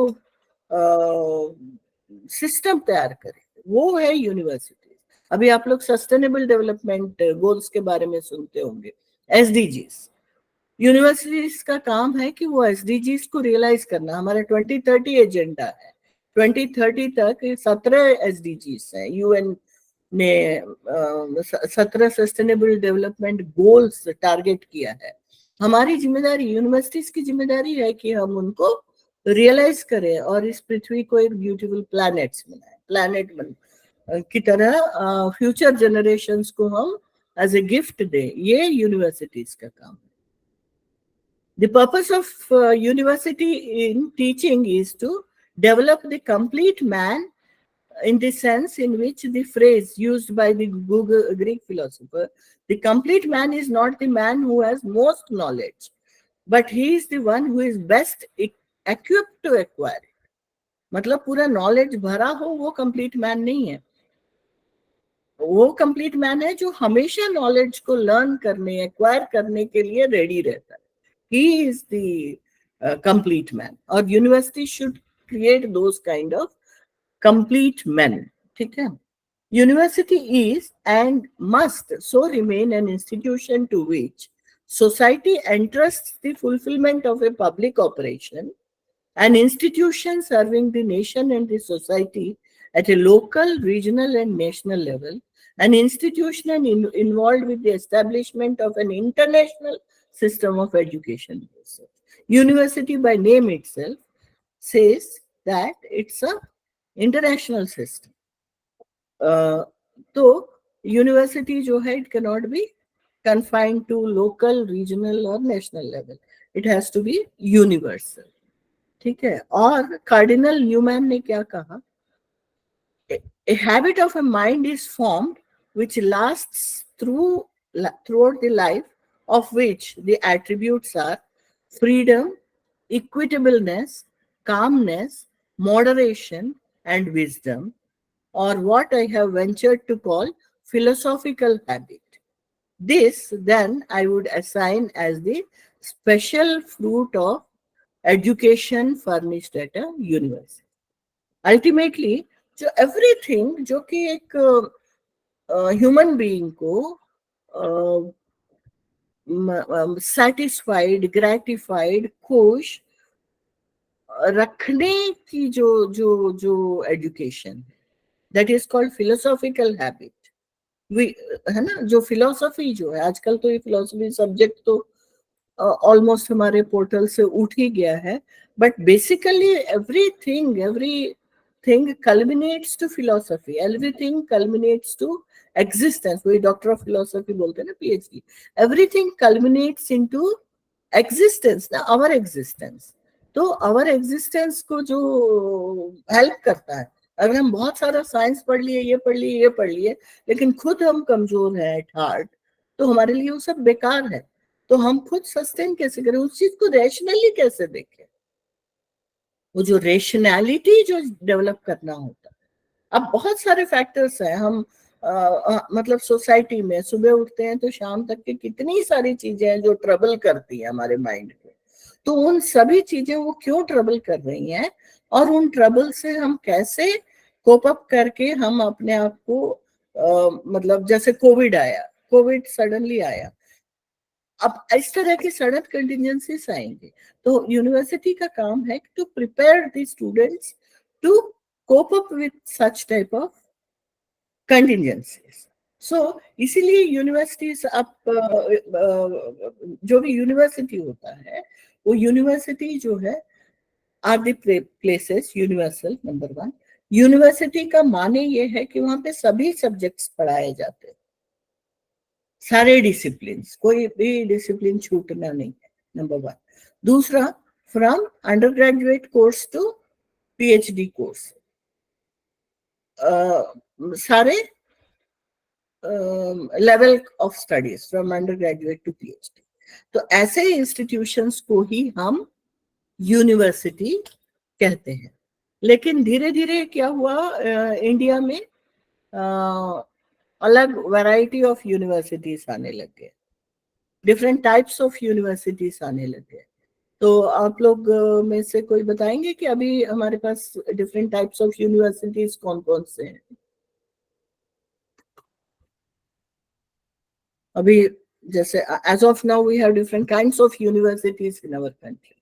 सिस्टम तैयार करे, वो है यूनिवर्सिटी। अभी आप लोग सस्टेनेबल डेवलपमेंट गोल्स के बारे में सुनते होंगे, एसडीजीज। यूनिवर्सिटीज का काम है कि वो एसडीजीज को रियलाइज करना। हमारा 2030 एजेंडा है, 2030 तक 17 एसडीजीज है, यूएन ने 17 सस्टेनेबल डेवलपमेंट गोल्स टारगेट किया है। हमारी जिम्मेदारी, यूनिवर्सिटीज की जिम्मेदारी है कि हम उनको रियलाइज करें और इस पृथ्वी को एक ब्यूटीफुल प्लैनेट की तरह फ्यूचर जनरेशंस को हम एज ए गिफ्ट दें। ये यूनिवर्सिटीज का काम है। The purpose of university in teaching is to develop the complete man, in the sense in which the phrase used by the Greek philosopher, the complete man is not the man who has most knowledge, but he is the one who is best equipped to acquire it. मतलब पूरा नॉलेज भरा हो वो कंप्लीट मैन नहीं है। वो कंप्लीट मैन है जो हमेशा नॉलेज को लर्न करने, एक्वायर करने के लिए रेडी रहता है। He is the complete man, और university should create those kind of complete men. ठीक है? University is and must so remain an institution to which society entrusts the fulfillment of a public operation, an institution serving the nation and the society at a local, regional and national level, an institution involved with the establishment of an international system of education. University by name itself says that it's a international system. तो university जो है, it cannot be confined to local, regional or national level. It has to be universal. ठीक है? और कार्डिनल न्यूमैन ने क्या कहा? A habit of a mind is formed which lasts throughout the life, of which the attributes are freedom, equitableness, calmness, moderation, and wisdom, or what I have ventured to call philosophical habit. This, then, I would assign as the special fruit of education furnished at a university. Ultimately, जो everything जो कि एक ह्यूमन बीइंग को satisfied, gratified, खुश रखने की जो education है, that is called philosophical habit. है ना? जो philosophy जो है, आजकल तो ये philosophy subject तो almost हमारे पोर्टल से उठ ही गया है, but basically everything culminates to philosophy, everything culminates to existence. वही डॉक्टर ऑफ फिलोसफी बोलते हैं ना, PhD. Everything culminates into existence, ना, our existence. तो our existence को जो हेल्प करता है, अगर हम बहुत सारा साइंस पढ़ लिए, ये पढ़ लिए, लेकिन खुद हम कमजोर हैं एट हार्ट, तो हमारे लिए वो सब बेकार है। तो हम खुद सस्टेन कैसे करें, उस चीज को रैशनली कैसे देखें? वो जो रेशनैलिटी जो डेवलप करना होता है। अब बहुत सारे फैक्टर्स हैं। हम मतलब सोसाइटी में सुबह उठते हैं तो शाम तक की कितनी सारी चीजें हैं जो ट्रबल करती है हमारे माइंड को। तो उन सभी चीजें वो क्यों ट्रबल कर रही हैं, और उन ट्रबल से हम कैसे कोप अप करके हम अपने आप को मतलब जैसे कोविड सडनली आया, अब इस तरह की सडन कंटिजेंसीज आएंगे। तो यूनिवर्सिटी का काम है to prepare the students to cope up with such type of contingencies. So इसीलिए यूनिवर्सिटीज जो भी यूनिवर्सिटी होता है, वो यूनिवर्सिटी जो है are the places universal. Number 1, university का माने ये है कि वहां पे सभी सब्जेक्ट्स पढ़ाए जाते हैं, सारे डिसिप्लिन, कोई भी डिसिप्लिन छूटना नहीं है। नंबर 1। दूसरा, from undergraduate course to PhD course, सारे level of studies from undergraduate to PhD। तो ऐसे इंस्टीट्यूशंस को ही हम यूनिवर्सिटी कहते हैं। लेकिन धीरे धीरे क्या हुआ, इंडिया में अलग वैरायटी ऑफ यूनिवर्सिटीज आने लग गए, डिफरेंट टाइप्स ऑफ यूनिवर्सिटीज आने लग गए। तो आप लोग में से कोई बताएंगे कि अभी हमारे पास डिफरेंट टाइप्स ऑफ यूनिवर्सिटीज कौन कौन से हैं? अभी जैसे as of now we have different kinds of universities in our countries.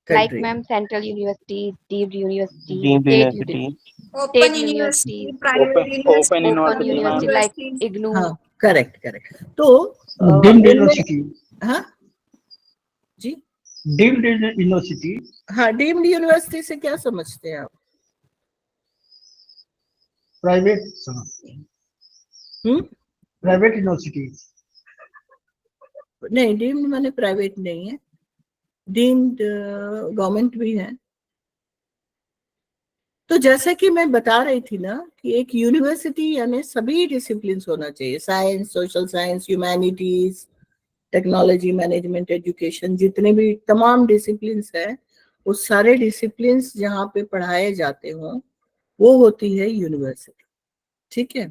Like Country. ma'am, Central University, Deemed University, Deemed State University. Open University, university, private university, Open Open University, ma'am. University like university. IGNOU. हाँ, करेक्ट. तो डीम्ड इनमें यूनिवर्सिटी, हाँ जी, डीम्ड यूनिवर्सिटी, हाँ, डीम्ड यूनिवर्सिटी से क्या समझते हैं आप? प्राइवेट हम्म, प्राइवेट यूनिवर्सिटी. नहीं, डीम्ड माने प्राइवेट नहीं है, डीम्ड गवर्नमेंट भी है. तो जैसे कि मैं बता रही थी ना कि एक यूनिवर्सिटी यानी सभी डिसिप्लिन्स होना चाहिए, science, social science, humanities, technology, management, education, जितने भी तमाम डिसिप्लिन्स है, उस सारे डिसिप्लिन्स जहाँ पे पढ़ाए जाते हों वो होती है यूनिवर्सिटी. ठीक है.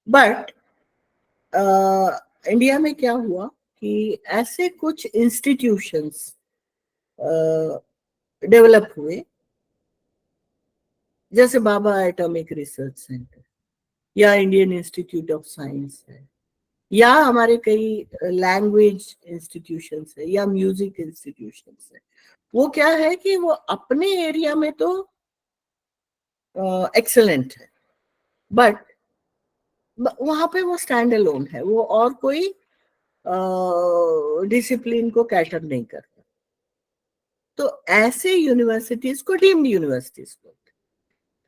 बट इंडिया में क्या हुआ कि ऐसे कुछ इंस्टीट्यूशंस डेवलप हुए, जैसे बाबा एटॉमिक रिसर्च सेंटर या इंडियन इंस्टीट्यूट ऑफ साइंस है, या हमारे कई लैंग्वेज इंस्टीट्यूशंस है या म्यूजिक इंस्टीट्यूशंस है. वो क्या है कि वो अपने एरिया में तो एक्सेलेंट है, बट वहां पे वो स्टैंड अलोन है, वो और कोई डिसिप्लिन को कैटर नहीं करता. तो ऐसे यूनिवर्सिटीज को डीम्ड यूनिवर्सिटीज बोलते हैं.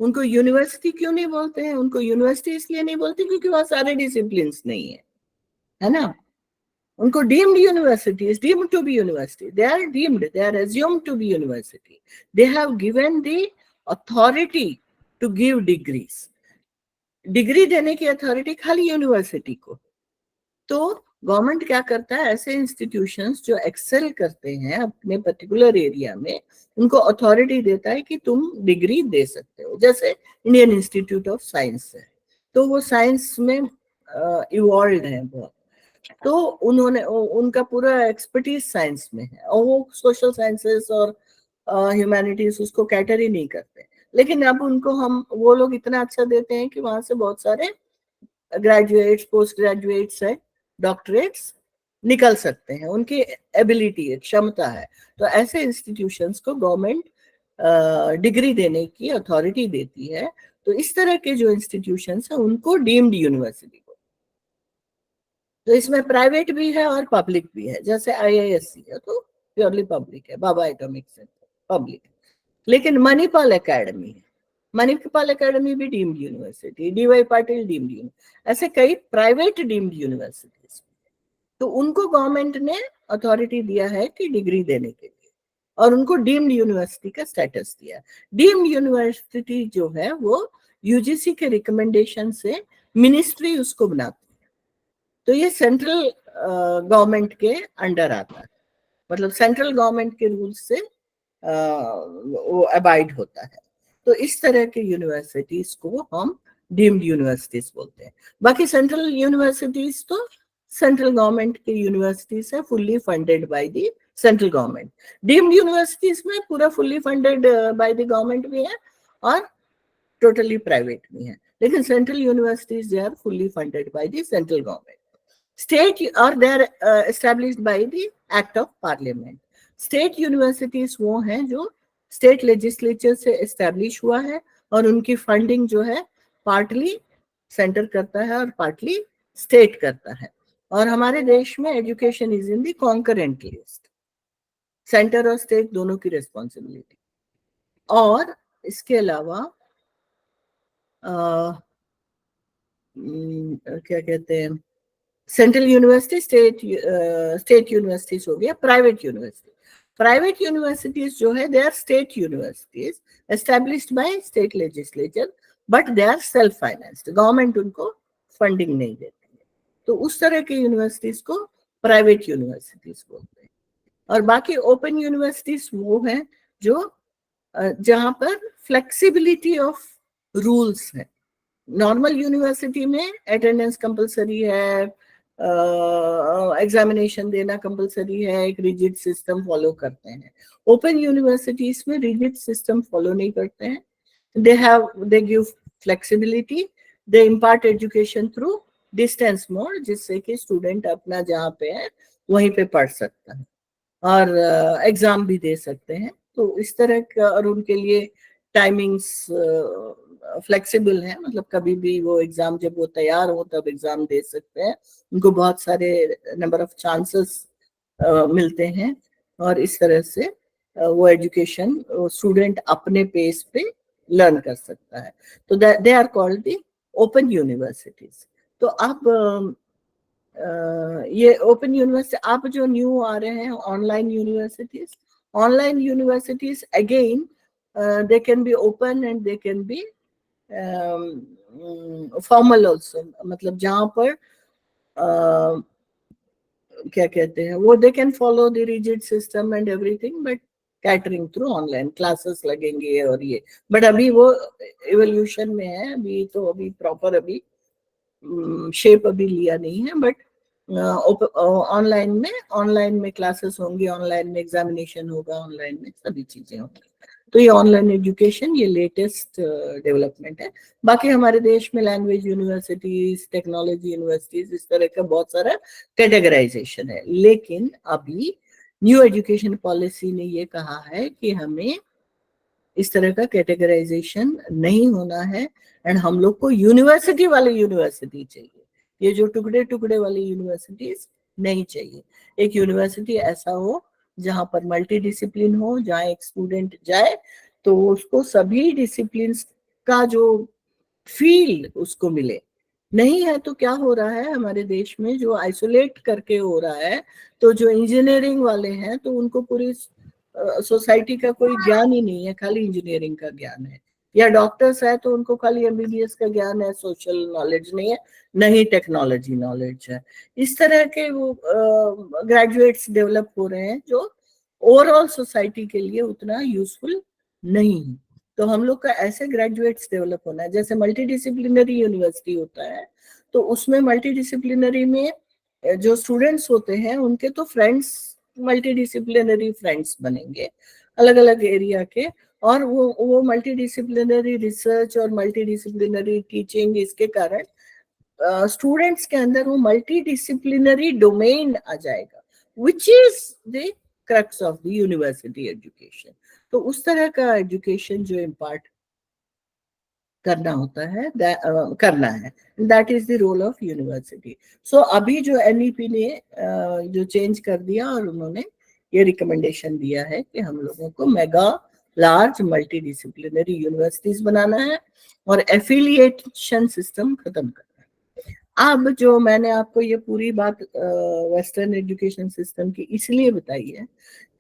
उनको यूनिवर्सिटी क्यों नहीं बोलते हैं? उनको यूनिवर्सिटी इसलिए नहीं बोलते क्योंकि वहां सारे डिसिप्लिन्स नहीं है ना. उनको deemed universities, deemed to be university, they are deemed, they are assumed to be university, they have given the authority to give degrees. Degree देने की अथॉरिटी खाली यूनिवर्सिटी को. तो गवर्नमेंट क्या करता है, ऐसे इंस्टीट्यूशंस जो एक्सेल करते हैं अपने पर्टिकुलर एरिया में, उनको अथॉरिटी देता है कि तुम डिग्री दे सकते हो. जैसे इंडियन इंस्टीट्यूट ऑफ साइंस है, तो वो साइंस में इवॉल्व है बहुत, तो उन्होंने उनका पूरा एक्सपर्टीज साइंस में है, और वो सोशल साइंसेस और ह्यूमैनिटीज उसको कैटर ही नहीं करते. लेकिन अब उनको वो लोग इतना अच्छा देते हैं कि वहां से बहुत सारे ग्रेजुएट्स, पोस्ट ग्रेजुएट्स है, डॉक्टरेट्स निकल सकते हैं, उनकी एबिलिटी है, क्षमता है. तो ऐसे इंस्टीट्यूशंस को गवर्नमेंट डिग्री देने की अथॉरिटी देती है. तो इस तरह के जो इंस्टीट्यूशंस हैं उनको डीम्ड यूनिवर्सिटी. तो इसमें प्राइवेट भी है और पब्लिक भी है. जैसे IISc है तो प्योरली पब्लिक है, बाबा एटॉमिक सेंटर पब्लिक. लेकिन मणिपाल एकेडमी है, मणिपाल एकेडमी भी deemed university, DY Patil deemed university, ऐसे कई प्राइवेट डीम्ड यूनिवर्सिटीज. तो उनको गवर्नमेंट ने अथॉरिटी दिया है कि डिग्री देने के लिए, और उनको डीम्ड यूनिवर्सिटी का स्टेटस दिया. डीम्ड यूनिवर्सिटी जो है वो UGC के रिकमेंडेशन से मिनिस्ट्री उसको बनाती है. तो ये सेंट्रल गवर्नमेंट के अंडर आता है, मतलब सेंट्रल गवर्नमेंट के रूल्स से वो अबाइड होता है. तो इस तरह के यूनिवर्सिटीज को हम डीम्ड यूनिवर्सिटीज बोलते हैं. बाकी सेंट्रल यूनिवर्सिटीज तो सेंट्रल गवर्नमेंट के यूनिवर्सिटीज है, fully funded by the central government. Deemed universities में पूरा fully funded by the government भी है और टोटली प्राइवेट भी है. लेकिन central universities they are fully funded by the central government. State or they are established by the Act of Parliament. State universities वो हैं जो state legislature से establish हुआ है, और उनकी funding जो है partly center करता है और partly state करता है. और हमारे देश में education is in the concurrent list. Center और state दोनों की responsibility. और इसके अलावा क्या कहते हैं, सेंट्रल यूनिवर्सिटी, स्टेट यूनिवर्सिटीज हो गया, प्राइवेट यूनिवर्सिटी. प्राइवेट यूनिवर्सिटीज जो है they are state universities established by state legislature, but they are self financed, government उनको फंडिंग नहीं देती है. तो उस तरह के यूनिवर्सिटीज को प्राइवेट यूनिवर्सिटीज बोलते हैं. और बाकी ओपन यूनिवर्सिटीज वो हैं जो जहां पर फ्लेक्सिबिलिटी ऑफ रूल्स है. नॉर्मल यूनिवर्सिटी में अटेंडेंस कंपलसरी है, एग्जामिनेशन देना कंपलसरी है, एक रिजिड सिस्टम फॉलो करते हैं. ओपन यूनिवर्सिटीज में रिजिड सिस्टम फॉलो नहीं करते हैं. They give flexibility, they impart education through distance mode, जिससे कि स्टूडेंट अपना जहाँ पे है वहीं पे पढ़ सकता है और एग्जाम भी दे सकते हैं। तो इस तरह का, और उनके लिए टाइमिंग्स फ्लेक्सिबल है, मतलब कभी भी वो एग्जाम, जब वो तैयार हो तब एग्जाम दे सकते हैं। उनको बहुत सारे नंबर ऑफ चांसेस मिलते हैं और इस तरह से वो एजुकेशन स्टूडेंट अपने पेस पे लर्न कर सकता है। तो they are called the open universities. तो आप ये ओपन यूनिवर्सिटी, आप जो न्यू आ रहे हैं online universities again they can be open and they can be formal also, मतलब जहाँ पर क्या कहते हैं वो, they can follow the rigid system and everything, but catering through online classes लगेंगे और ये, बट अभी वो इवोल्यूशन में है, अभी तो अभी प्रॉपर अभी शेप अभी लिया नहीं है, बट ऑनलाइन में क्लासेस होंगी, ऑनलाइन में एग्जामिनेशन होगा, ऑनलाइन में सभी चीजें होंगी। तो ये ऑनलाइन एजुकेशन ये लेटेस्ट डेवलपमेंट है। बाकी हमारे देश में लैंग्वेज यूनिवर्सिटीज, टेक्नोलॉजी यूनिवर्सिटीज, इस तरह का बहुत सारा कैटेगराइजेशन है। लेकिन अभी न्यू एजुकेशन पॉलिसी ने ये कहा है कि हमें इस तरह का कैटेगराइजेशन नहीं होना है एंड हम लोग को यूनिवर्सिटी वाली यूनिवर्सिटी चाहिए। ये जो टुकड़े टुकड़े वाली यूनिवर्सिटीज नहीं चाहिए। एक यूनिवर्सिटी ऐसा हो जहां पर मल्टी डिसिप्लिन हो, जहां एक स्टूडेंट जाए तो उसको सभी डिसिप्लिन का जो फील उसको मिले। नहीं है तो क्या हो रहा है हमारे देश में, जो आइसोलेट करके हो रहा है, तो जो इंजीनियरिंग वाले हैं तो उनको पूरी सोसाइटी का कोई ज्ञान ही नहीं है, खाली इंजीनियरिंग का ज्ञान है, या डॉक्टर्स है तो उनको खाली एमबीबीएस का ज्ञान है, सोशल नॉलेज नहीं है, नहीं टेक्नोलॉजी नॉलेज है। इस तरह के वो ग्रेजुएट्स डेवलप हो रहे हैं जो ओवरऑल सोसाइटी के लिए उतना यूजफुल नहीं है। तो हम लोग का ऐसे ग्रेजुएट्स डेवलप होना है। जैसे मल्टी डिसिप्लिनरी यूनिवर्सिटी होता है तो उसमें मल्टी डिसिप्लिनरी में जो स्टूडेंट्स होते हैं उनके तो फ्रेंड्स, मल्टी डिसिप्लिनरी फ्रेंड्स बनेंगे अलग अलग एरिया के, और वो मल्टी डिसिप्लिनरी रिसर्च और मल्टी डिसिप्लिनरी टीचिंग, इसके कारण स्टूडेंट्स के अंदर वो मल्टी डिसिप्लिनरी डोमेन आ जाएगा, which is the crux of the university education. तो उस तरह का एजुकेशन जो इम्पार्ट करना होता है, करना है, that is the role of university. So अभी जो एनईपी ने जो चेंज कर दिया और उन्होंने ये रिकमेंडेशन दिया है कि हम लोगों को mega large multidisciplinary universities बनाना है और एफिलिएशन सिस्टम खत्म करना है। अब जो मैंने आपको ये पूरी बात वेस्टर्न एजुकेशन सिस्टम की इसलिए बताई है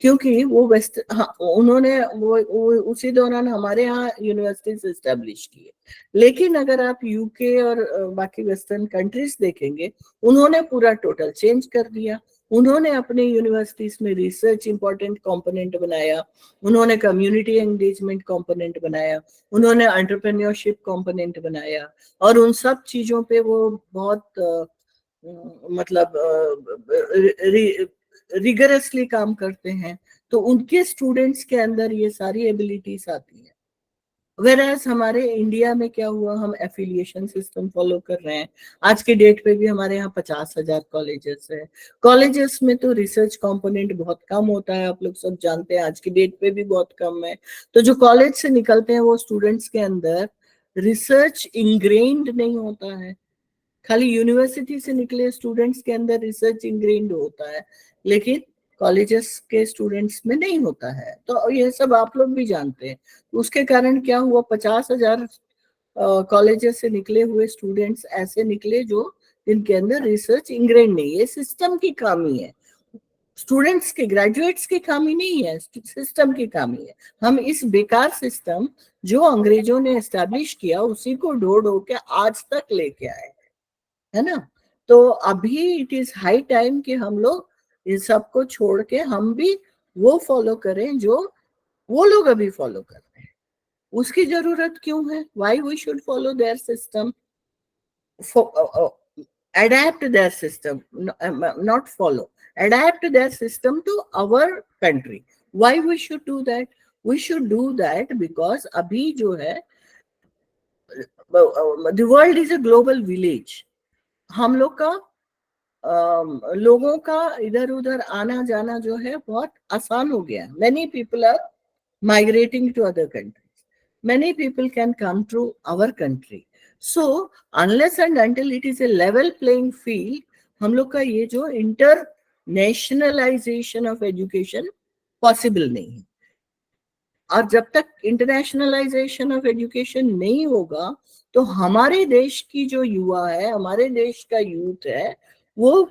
क्योंकि वो उन्होंने वो उसी दौरान हमारे यहाँ यूनिवर्सिटीज एस्टेब्लिश की है। लेकिन अगर आप यूके और बाकी वेस्टर्न कंट्रीज देखेंगे, उन्होंने पूरा टोटल चेंज कर दिया। उन्होंने अपने यूनिवर्सिटीज में रिसर्च इंपॉर्टेंट कंपोनेंट बनाया, उन्होंने कम्युनिटी एंगेजमेंट कंपोनेंट बनाया, उन्होंने एंटरप्रेन्योरशिप कंपोनेंट बनाया, और उन सब चीजों पे वो बहुत मतलब रिगरसली काम करते हैं। तो उनके स्टूडेंट्स के अंदर ये सारी एबिलिटीज आती है। वेरएज हमारे इंडिया में क्या हुआ, हम एफिलिएशन सिस्टम फॉलो कर रहे हैं। आज के डेट पे भी हमारे यहाँ 50,000 कॉलेजेस है। कॉलेजेस में तो रिसर्च कंपोनेंट बहुत कम होता है, आप लोग सब जानते हैं, आज की डेट पे भी बहुत कम है। तो जो कॉलेज से निकलते हैं वो स्टूडेंट्स के अंदर रिसर्च इंग्रेन्ड नहीं होता है। खाली यूनिवर्सिटी से निकले स्टूडेंट्स के अंदर रिसर्च इंग्रेन्ड होता है, लेकिन कॉलेजेस के स्टूडेंट्स में नहीं होता है। तो ये सब आप लोग भी जानते हैं। उसके कारण क्या हुआ, 50,000 कॉलेजेस से निकले हुए स्टूडेंट्स ऐसे निकले जो जिनके अंदर रिसर्च इंग्रेन्ड नहीं है। सिस्टम की खामी है, स्टूडेंट्स के, ग्रेजुएट्स की खामी नहीं है, सिस्टम की खामी है। हम इस बेकार सिस्टम जो अंग्रेजों ने एस्टैब्लिश किया उसी को ढो के आज तक लेके आए, है ना। तो अभी इट इज हाई टाइम कि हम लोग इन सबको छोड़ के हम भी वो फॉलो करें जो वो लोग अभी फॉलो कर रहे हैं। उसकी जरूरत क्यों है? Why we should follow their system, adapt their system, not follow, adapt their system to our country. Why we should do that? We should do that because abhi jo hai, the world is a global village. हम लोग का लोगों का इधर उधर आना जाना जो है बहुत आसान हो गया. Many people are migrating to other countries. Many people can come to our country. So unless and until it is a level playing field, हम लोग का ये जो internationalization of education possible नहीं है. और जब तक इंटरनेशनलाइजेशन ऑफ एजुकेशन नहीं होगा तो हमारे देश की जो युवा है, हमारे देश का यूथ है, वो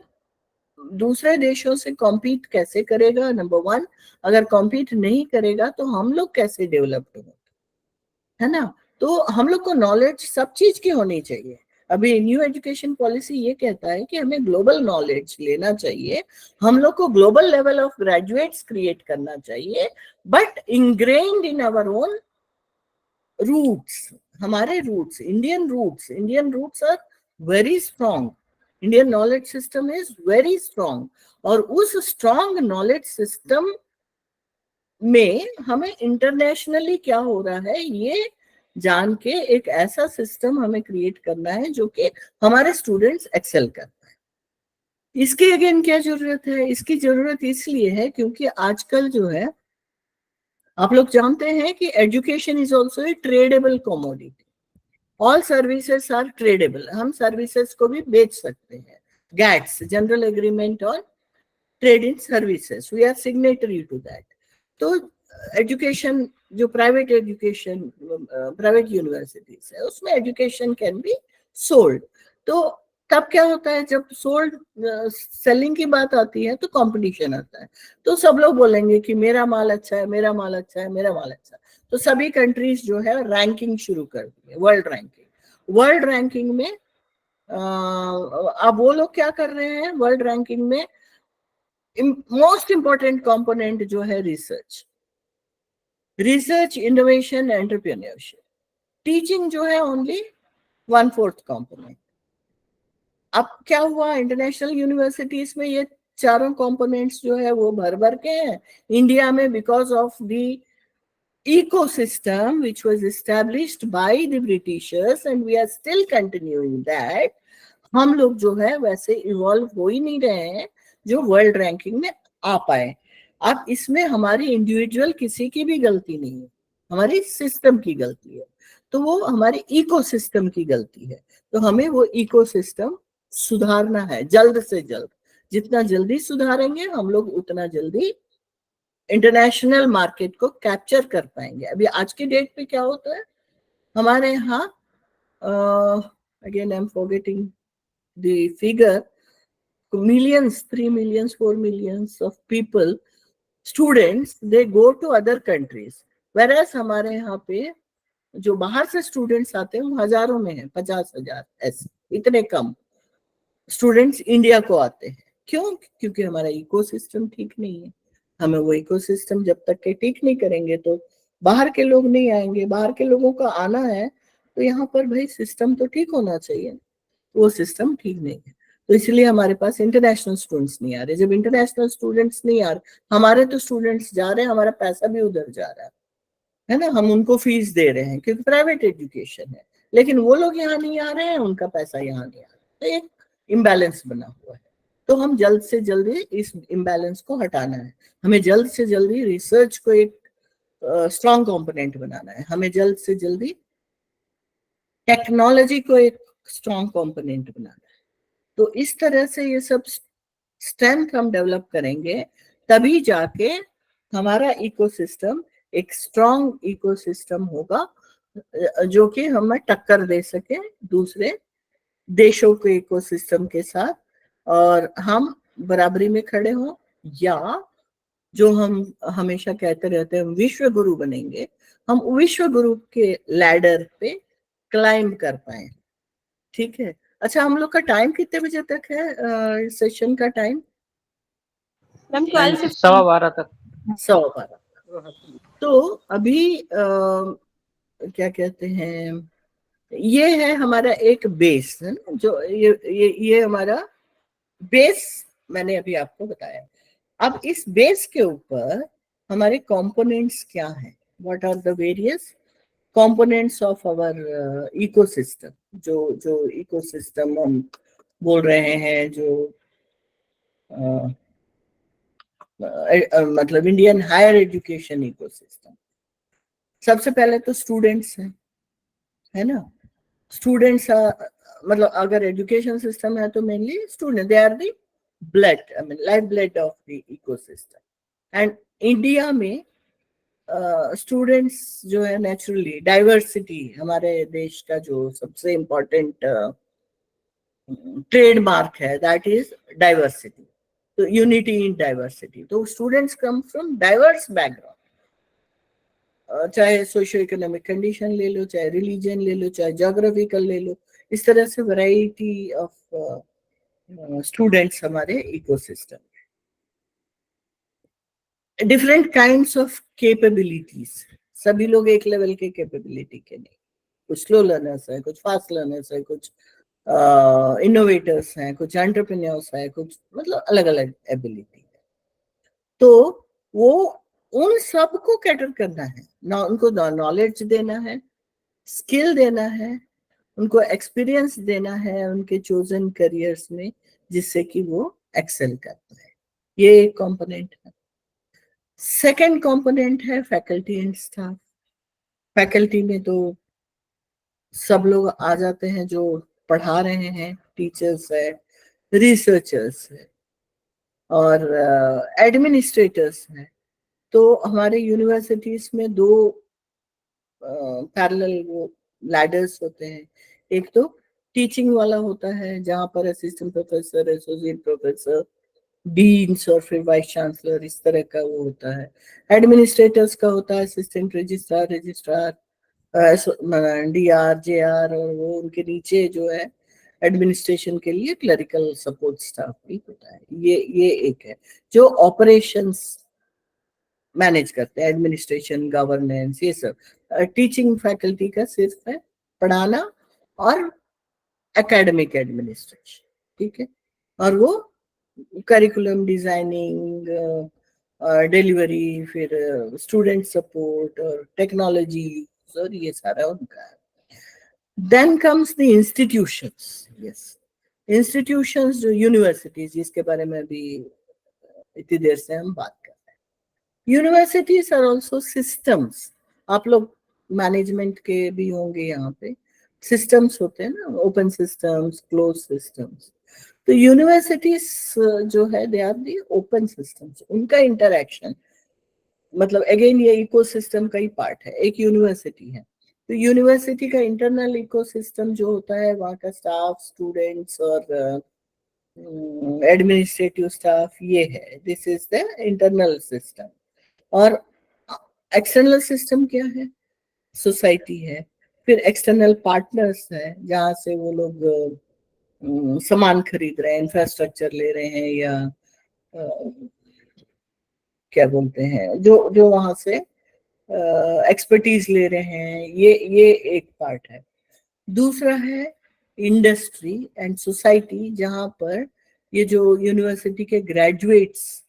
दूसरे देशों से कॉम्पीट कैसे करेगा? नंबर वन, अगर कॉम्पीट नहीं करेगा तो हम लोग कैसे डेवलप्ड होंगे, है ना? तो हम लोग को नॉलेज सब चीज की होनी चाहिए. अभी न्यू एजुकेशन पॉलिसी ये कहता है कि हमें ग्लोबल नॉलेज लेना चाहिए, हम लोग को global level of graduates create करना चाहिए, but ingrained in our own roots. हमारे roots, Indian roots are very strong. Indian knowledge system is very strong. और उस स्ट्रॉन्ग नॉलेज सिस्टम में हमें इंटरनेशनली क्या हो रहा है ये जान के एक ऐसा सिस्टम हमें क्रिएट करना है जो कि हमारे स्टूडेंट्स एक्सेल कर पाए. इसकी अगेन क्या जरूरत है? इसकी जरूरत इसलिए है क्योंकि आजकल जो है, आप लोग जानते हैं कि education is also a tradable commodity. All services are tradable. हम सर्विसेज को भी बेच सकते हैं. GATS, general agreement on trade in services, we are signatory to that. तो एजुकेशन जो प्राइवेट एजुकेशन, प्राइवेट यूनिवर्सिटीज है, उसमें एजुकेशन कैन बी सोल्ड. तो तब क्या होता है, जब सोल्ड सेलिंग की बात आती है तो कंपटीशन आता है. तो सब लोग बोलेंगे कि मेरा माल अच्छा है, मेरा माल अच्छा है, मेरा माल अच्छा है. तो सभी कंट्रीज जो है रैंकिंग शुरू कर दी है, वर्ल्ड रैंकिंग में. अब वो लोग क्या कर रहे हैं वर्ल्ड रैंकिंग में? मोस्ट इंपॉर्टेंट कंपोनेंट जो है रिसर्च, इनोवेशन, एंटरप्रेन्योरशिप. टीचिंग जो है ओनली 1/4 कंपोनेंट. अब क्या हुआ, इंटरनेशनल यूनिवर्सिटीज में ये चारों कंपोनेंट्स जो है वो भर भर के हैं. इंडिया में because of the ecosystem which was established by the Britishers and we are still continuing that, हम लोग जो है वैसे इवॉल्व हो ही नहीं रहे हैं जो वर्ल्ड रैंकिंग में आ पाए. अब इसमें हमारी इंडिविजुअल किसी की भी गलती नहीं है, हमारी सिस्टम की गलती है. तो वो हमारे इकोसिस्टम की गलती है. तो हमें वो इकोसिस्टम सुधारना है जल्द से जल्द. जितना जल्दी सुधारेंगे हम लोग उतना जल्दी इंटरनेशनल मार्केट को कैप्चर कर पाएंगे. अभी आज की डेट पे क्या होता है हमारे यहाँ, again I am forgetting the figure, millions, 3 millions, 4 millions of people, students, they go to other countries. Whereas हमारे यहाँ पे जो बाहर से स्टूडेंट्स आते हैं वो हजारों में है, 50,000 ऐसे, इतने कम स्टूडेंट्स इंडिया को आते हैं. क्यों? क्योंकि हमारा इकोसिस्टम ठीक नहीं है. हमें वो इकोसिस्टम जब तक के ठीक नहीं करेंगे तो बाहर के लोग नहीं आएंगे. बाहर के लोगों का आना है तो यहाँ पर भाई सिस्टम तो ठीक होना चाहिए. वो सिस्टम ठीक नहीं है, तो इसलिए हमारे पास इंटरनेशनल स्टूडेंट्स नहीं आ रहे. जब इंटरनेशनल स्टूडेंट्स नहीं आ रहे, हमारे तो स्टूडेंट्स जा रहे हैं, हमारा पैसा भी उधर जा रहा है ना. हम उनको फीस दे रहे हैं क्योंकि प्राइवेट एजुकेशन है, लेकिन वो लोग यहाँ नहीं आ रहे हैं, उनका पैसा यहाँ नहीं आ रहा. तो एक इम्बैलेंस बना हुआ है. तो हम जल्द से जल्दी इस इम्बैलेंस को हटाना है. हमें जल्द से जल्दी रिसर्च को एक स्ट्रॉन्ग कंपोनेंट बनाना है. हमें जल्द से जल्दी टेक्नोलॉजी को एक स्ट्रॉन्ग कंपोनेंट बनाना है. तो इस तरह से ये सब स्ट्रेंथ हम डेवलप करेंगे, तभी जाके हमारा इकोसिस्टम एक स्ट्रॉन्ग इकोसिस्टम होगा जो कि हमें टक्कर दे सके दूसरे देशों के इकोसिस्टम के साथ, और हम बराबरी में खड़े हों, या जो हम हमेशा कहते रहते हैं विश्व गुरु बनेंगे, हम विश्व गुरु के लैडर पे क्लाइंब कर पाए. ठीक है. अच्छा, हम लोग का टाइम कितने बजे तक है सेशन का टाइम? मैम 12:15 12:15 तक. 12:15. तो अभी क्या कहते हैं, ये है हमारा एक बेस है ना, जो ये हमारा बेस मैंने अभी आपको बताया. अब इस बेस के ऊपर हमारे कंपोनेंट्स क्या हैं, what are the various components of our ecosystem. जो इकोसिस्टम हम बोल रहे हैं, जो मतलब इंडियन हायर एजुकेशन इकोसिस्टम, सबसे पहले तो स्टूडेंट्स हैं, है ना। स्टूडेंट्स मतलब अगर एजुकेशन सिस्टम है तो mainly student, they are the blood, I mean life blood of the ecosystem. And India में स्टूडेंट्स जो है नेचुरली, डाइवर्सिटी हमारे देश का जो सबसे इम्पोर्टेंट ट्रेडमार्क है, दैट इज डाइवर्सिटी। तो यूनिटी इन डाइवर्सिटी, तो students come from diverse background, चाहे सोशियो इकोनॉमिक कंडीशन ले लो, चाहे रिलीजन ले लो, चाहे ज्योग्राफिकल ले लो, इस तरह से वैरायटी ऑफ स्टूडेंट्स हमारे ecosystem. Different kinds of capabilities, सभी लोग एक लेवल के कैपेबिलिटी के नहीं, कुछ स्लो लर्नर्स है, कुछ फास्ट लर्नर्स है, कुछ इनोवेटर्स हैं, कुछ एंटरप्रेन्योर्स है, कुछ मतलब अलग अलग एबिलिटी है। तो वो उन सबको कैटर करना है ना, उनको नॉलेज देना है, स्किल देना है, उनको एक्सपीरियंस देना है उनके चोजन करियर्स में, जिससे कि वो एक्सेल करते हैं। ये एक कंपोनेंट है। सेकंड कंपोनेंट है फैकल्टी एंड स्टाफ। फैकल्टी में तो सब लोग आ जाते हैं जो पढ़ा रहे हैं, टीचर्स है, रिसर्चर्स है और एडमिनिस्ट्रेटर्स हैं। तो हमारे यूनिवर्सिटीज में दो पैरेलल वो लैडर्स होते हैं। एक तो टीचिंग वाला होता है, जहाँ पर assistant professor, associate professor, deans और फिर वाइस चांसलर, इस तरह का वो होता है। एडमिनिस्ट्रेटर्स का होता है assistant registrar, registrar, DR, JR, और वो उनके नीचे जो है एडमिनिस्ट्रेशन के लिए क्लरिकल सपोर्ट स्टाफ भी होता है। ये एक है जो ऑपरेशंस मैनेज करते हैं, एडमिनिस्ट्रेशन, गवर्नेंस, ये सब। टीचिंग फैकल्टी का सिर्फ है पढ़ाना और एकेडमिक एडमिनिस्ट्रेशन, ठीक है। और वो करिकुलम डिजाइनिंग, डिलीवरी, फिर स्टूडेंट सपोर्ट और टेक्नोलॉजी, और ये सारा उनका है। Then comes the institutions. Yes, institutions जो यूनिवर्सिटीज, जिसके बारे में भी इतनी देर से हम बात कर रहे हैं। Universities are also systems. आप लोग मैनेजमेंट के भी होंगे, यहाँ पे सिस्टम्स होते हैं ना, ओपन सिस्टम्स, क्लोज सिस्टम्स। तो यूनिवर्सिटीज जो है they are the open systems. उनका इंटरैक्शन मतलब अगेन ये इकोसिस्टम का ही पार्ट है। एक यूनिवर्सिटी है तो यूनिवर्सिटी का इंटरनल इकोसिस्टम जो होता है, वहाँ का स्टाफ, स्टूडेंट्स और एडमिनिस्ट्रेटिव स्टाफ, ये है, this is the internal system. और एक्सटर्नल सिस्टम क्या है? सोसाइटी है, फिर एक्सटर्नल पार्टनर्स है, जहाँ से वो लोग सामान खरीद रहे हैं, इंफ्रास्ट्रक्चर ले रहे हैं, या क्या बोलते हैं, जो जो वहां से एक्सपर्टीज ले रहे हैं, ये एक पार्ट है। दूसरा है इंडस्ट्री एंड सोसाइटी, जहां पर ये जो यूनिवर्सिटी के ग्रेजुएट्स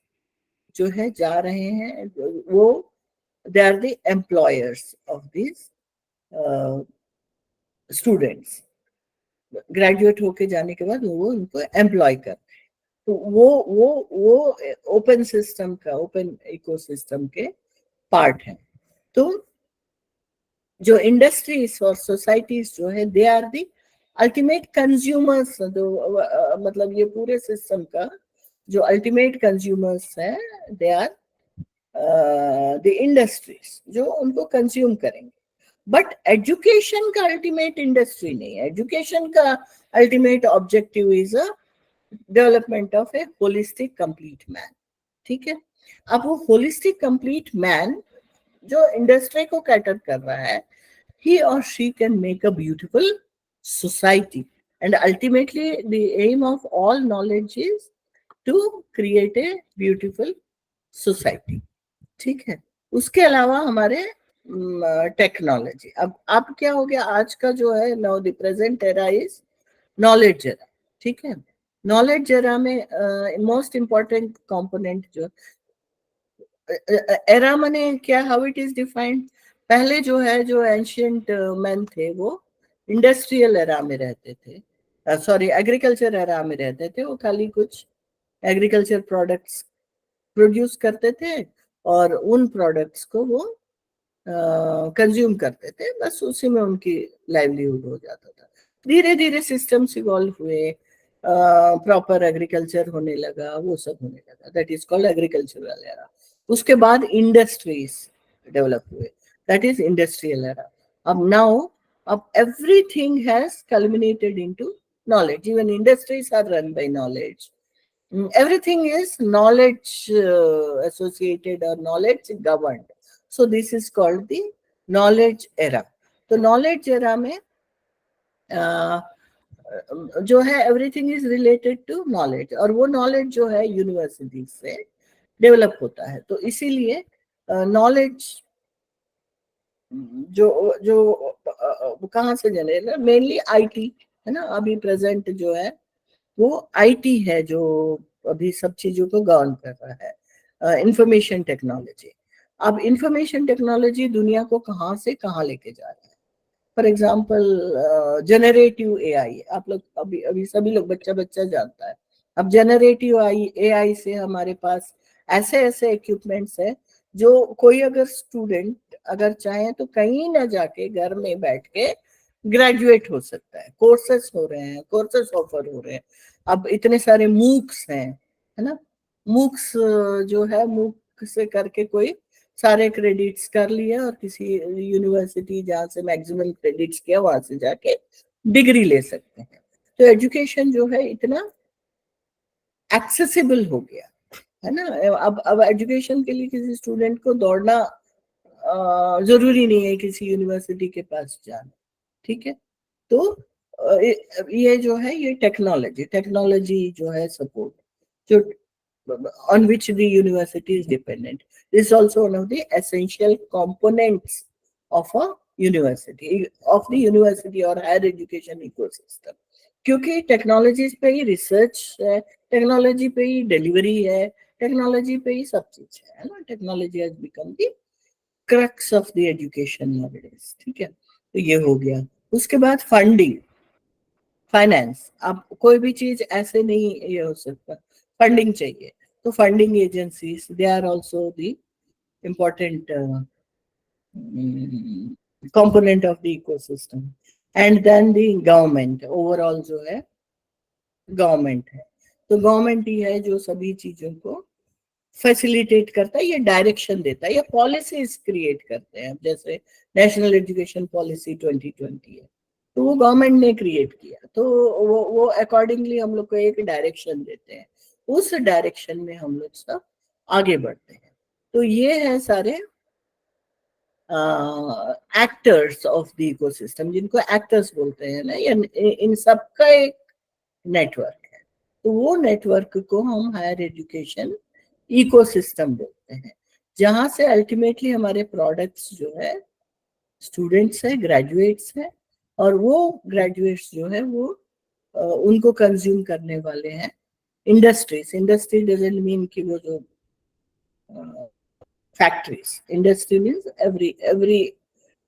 जो है जा रहे हैं, वो they are the employers of this students. Graduate होके जाने के बाद वो उनको एम्प्लॉय करते हैं। तो वो ओपन सिस्टम का, ओपन इकोसिस्टम के पार्ट है। तो जो इंडस्ट्रीज और सोसाइटीज जो है, they are the ultimate consumers. मतलब ये पूरे सिस्टम का जो अल्टीमेट कंज्यूमर्स है, दे आर द इंडस्ट्रीज, जो उनको कंज्यूम करेंगे। बट एजुकेशन का अल्टीमेट इंडस्ट्री नहीं है। एजुकेशन का ultimate objective is a development of A holistic complete man, ठीक है। अब वो होलिस्टिक कंप्लीट मैन जो इंडस्ट्री को कैटर कर रहा है, he or she can make a beautiful society, and ultimately the aim of all knowledge is to create a beautiful society, ठीक है। उसके अलावा हमारे टेक्नोलॉजी, अब क्या हो गया आज का जो है, now the present era is knowledge era, ठीक है। नॉलेज एरा में मोस्ट इंपॉर्टेंट कंपोनेंट जो एरा माने क्या, हाउ इट इज डिफाइंड। पहले जो है, जो एंशियंट मैन थे, वो इंडस्ट्रियल एरा में रहते थे, सॉरी एग्रीकल्चर एरा में रहते थे, वो खाली कुछ एग्रीकल्चर प्रोडक्ट्स प्रोड्यूस करते थे और उन प्रोडक्ट्स को वो कंज्यूम करते थे, बस उसी में उनकी लाइवलीहुड हो जाता था। धीरे धीरे सिस्टम्स इवॉल्व हुए, प्रॉपर एग्रीकल्चर होने लगा, वो सब होने लगा, that is called agricultural era. उसके बाद इंडस्ट्रीज डेवलप हुए, दैट इज इंडस्ट्रियल एरा। अब नाउ अब everything has culminated into knowledge, even industries are run by knowledge. Everything is knowledge associated or knowledge governed. So this is called the knowledge era. तो knowledge era में जो है everything is related to knowledge, और वो knowledge जो है यूनिवर्सिटी से डेवलप होता है। तो इसीलिए knowledge जो जो कहाँ से जनरेट, मेनली आईटी है ना, अभी प्रेजेंट जो है वो आईटी है जो अभी सब चीजों को गवर्न कर रहा है, इंफॉर्मेशन टेक्नोलॉजी। अब इंफॉर्मेशन टेक्नोलॉजी दुनिया को कहाँ से कहाँ लेके जा रहा है। फॉर एग्जांपल जनरेटिव एआई, आप लोग अभी सभी लोग बच्चा जानता है। अब जनरेटिव एआई से हमारे पास ऐसे ऐसे इक्विपमेंट्स है जो कोई अगर स्टूडेंट अगर चाहे तो कहीं ना जाके घर में बैठ के ग्रेजुएट हो सकता है। कोर्सेस हो रहे हैं, कोर्सेस ऑफर हो रहे हैं। अब इतने सारे मूक्स हैं, है ना, मूक्स जो है मूक से करके कोई सारे क्रेडिट्स कर लिए और किसी यूनिवर्सिटी जहाँ से मैक्सिमम क्रेडिट्स किया वहां से जाके डिग्री ले सकते हैं। तो एजुकेशन जो है इतना एक्सेसिबल हो गया है ना। अब एजुकेशन के लिए किसी स्टूडेंट को दौड़ना जरूरी नहीं है किसी यूनिवर्सिटी के पास जाना, ठीक है। तो ये जो है ये टेक्नोलॉजी जो है सपोर्ट, जो on which the university is dependent, this is also one of the essential components of a university, of the university or higher education ecosystem। क्योंकि टेक्नोलॉजी पे ही रिसर्च है, टेक्नोलॉजी पे ही डिलीवरी है, टेक्नोलॉजी पे ही सब चीज है ना। Technology has become the crux of the education nowadays, ठीक है। तो ये हो गया। उसके बाद फंडिंग, फाइनेंस। अब कोई भी चीज ऐसे नहीं ये हो सकता, फंडिंग चाहिए। तो funding agencies, they are also the important component of the ecosystem. And then the government, overall जो है गवर्नमेंट है। तो गवर्नमेंट ही है जो सभी चीजों को फैसिलिटेट करता है, ये डायरेक्शन देता है, ये पॉलिसीज क्रिएट करते हैं। जैसे नेशनल एजुकेशन पॉलिसी 2020 है, तो वो गवर्नमेंट ने क्रिएट किया, तो वो अकॉर्डिंगली हम लोग को एक डायरेक्शन देते हैं, उस डायरेक्शन में हम लोग सब आगे बढ़ते हैं। तो ये है सारे एक्टर्स ऑफ द इकोसिस्टम, जिनको एक्टर्स बोलते हैं ना, इन सबका एक नेटवर्क है। तो वो नेटवर्क को हम हायर एजुकेशन इकोसिस्टम बोलते हैं, जहां से अल्टीमेटली हमारे प्रोडक्ट्स जो है स्टूडेंट्स है, ग्रेजुएट्स है, और वो ग्रेजुएट्स जो है वो उनको कंज्यूम करने वाले हैं इंडस्ट्रीज। इंडस्ट्री डजंट मीन कि वो जो factories. Industry means every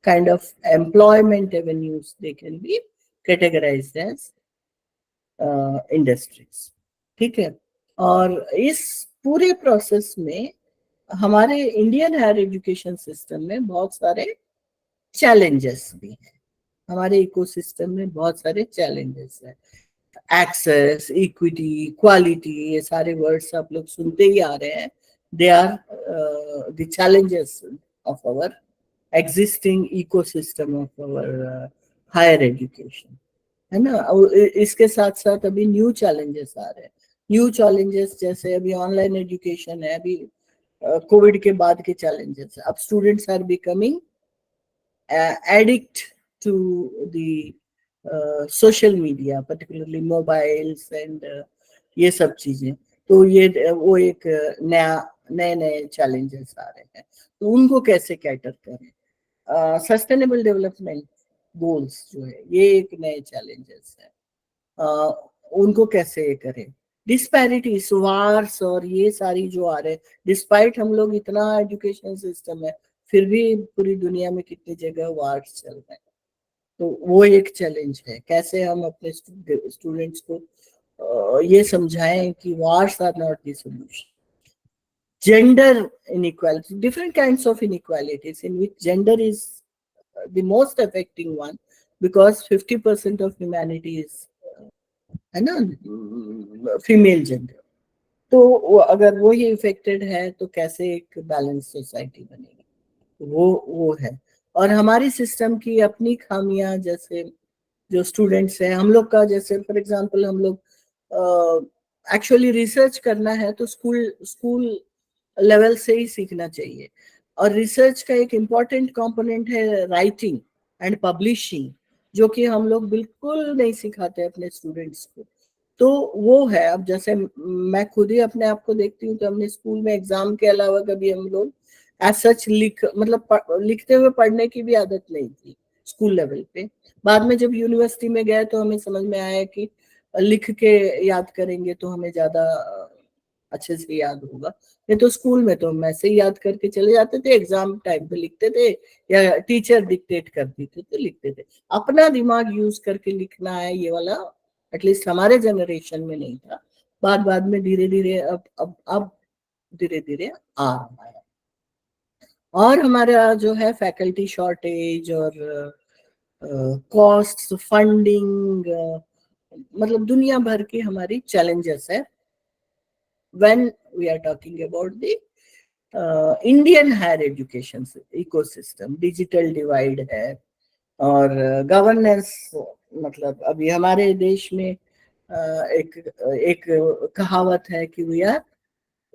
kind of employment avenues, they can be categorized as industries, ठीक है। और इस पूरे प्रोसेस में हमारे इंडियन हायर एजुकेशन सिस्टम में बहुत सारे चैलेंजेस भी हैं। हमारे इकोसिस्टम में बहुत सारे चैलेंजेस हैं। एक्सेस, इक्विटी, क्वालिटी, ये सारे वर्ड्स आप लोग सुनते ही आ रहे हैं। They are the challenges of our existing ecosystem of our higher education, है ना। इसके साथ साथ अभी न्यू चैलेंजेस आ रहे हैं। न्यू चैलेंजेस जैसे अभी ऑनलाइन एजुकेशन है, अभी कोविड के बाद के चैलेंजेस। अब students are becoming addict to the social media, particularly mobiles and ये सब चीजें। तो ये वो एक नए चैलेंजेस आ रहे हैं, तो उनको कैसे कैटर करें। सस्टेनेबल डेवलपमेंट गोल्स जो है ये एक नए चैलेंजेस है, उनको कैसे करें। डिस्पैरिटीज, वार्स और ये सारी जो आ रहे हैं, डिस्पाइट हम लोग इतना एजुकेशन सिस्टम है, फिर भी पूरी दुनिया में कितनी जगह वार्स चल रहे हैं, तो वो एक चैलेंज है, कैसे हम अपने स्टूडेंट्स को ये समझाएं कि wars are not the solution. Gender inequality, different kinds of inequalities in which gender is the most affecting one, because 50% of humanity is है ना फीमेल जेंडर। तो अगर वो ही इफेक्टेड है तो कैसे एक बैलेंस सोसाइटी बनेगी, वो है। और हमारी सिस्टम की अपनी खामियां, जैसे जो स्टूडेंट्स हैं हम लोग का, जैसे फॉर एग्जांपल हम लोग एक्चुअली रिसर्च करना है तो स्कूल लेवल से ही सीखना चाहिए। और रिसर्च का एक इम्पॉर्टेंट कंपोनेंट है राइटिंग एंड पब्लिशिंग, जो कि हम लोग बिल्कुल नहीं सिखाते अपने स्टूडेंट्स को। तो वो है, अब जैसे मैं खुद ही अपने आप को देखती हूँ तो हमने स्कूल में एग्जाम के अलावा कभी हम लोग एज सच लिखते हुए पढ़ने की भी आदत नहीं थी स्कूल लेवल पे। बाद में जब यूनिवर्सिटी में गए तो हमें समझ में आया कि लिख के याद करेंगे तो हमें ज्यादा अच्छे से याद होगा। ये तो स्कूल में तो हम ऐसे ही याद करके चले जाते थे, एग्जाम टाइम पे लिखते थे या टीचर डिक्टेट कर देते तो लिखते थे। अपना दिमाग यूज करके लिखना है, ये वाला एटलीस्ट हमारे जनरेशन में नहीं था। बाद में धीरे धीरे अब धीरे धीरे आ रहा है। और हमारा जो है फैकल्टी शॉर्टेज और कॉस्ट फंडिंग, मतलब दुनिया भर की हमारी चैलेंजेस है when we are talking about the Indian higher education ecosystem। Digital divide है और गवर्नेंस, मतलब अभी हमारे देश में एक कहावत है कि we are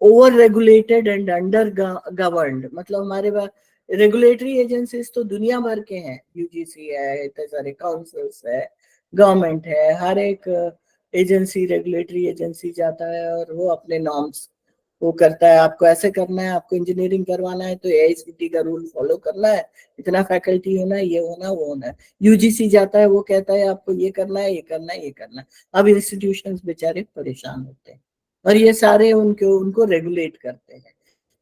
over regulated and under governed. मतलब हमारे पास रेगुलेटरी एजेंसीज तो दुनिया भर के हैं, यूजीसी है, इतने सारे काउंसिल्स है, गवर्नमेंट है, हर एक एजेंसी रेगुलेटरी एजेंसी जाता है और वो अपने नॉर्म्स वो करता है। आपको ऐसे करना है, आपको इंजीनियरिंग करवाना है तो एआईसीटी का रूल फॉलो करना है, इतना फैकल्टी होना है, ये होना वो होना है। यूजीसी जाता है, वो कहता है आपको ये करना है, ये करना है, ये करना है। अब इंस्टीट्यूशंस बेचारे परेशान होते हैं और ये सारे उनको रेगुलेट करते हैं,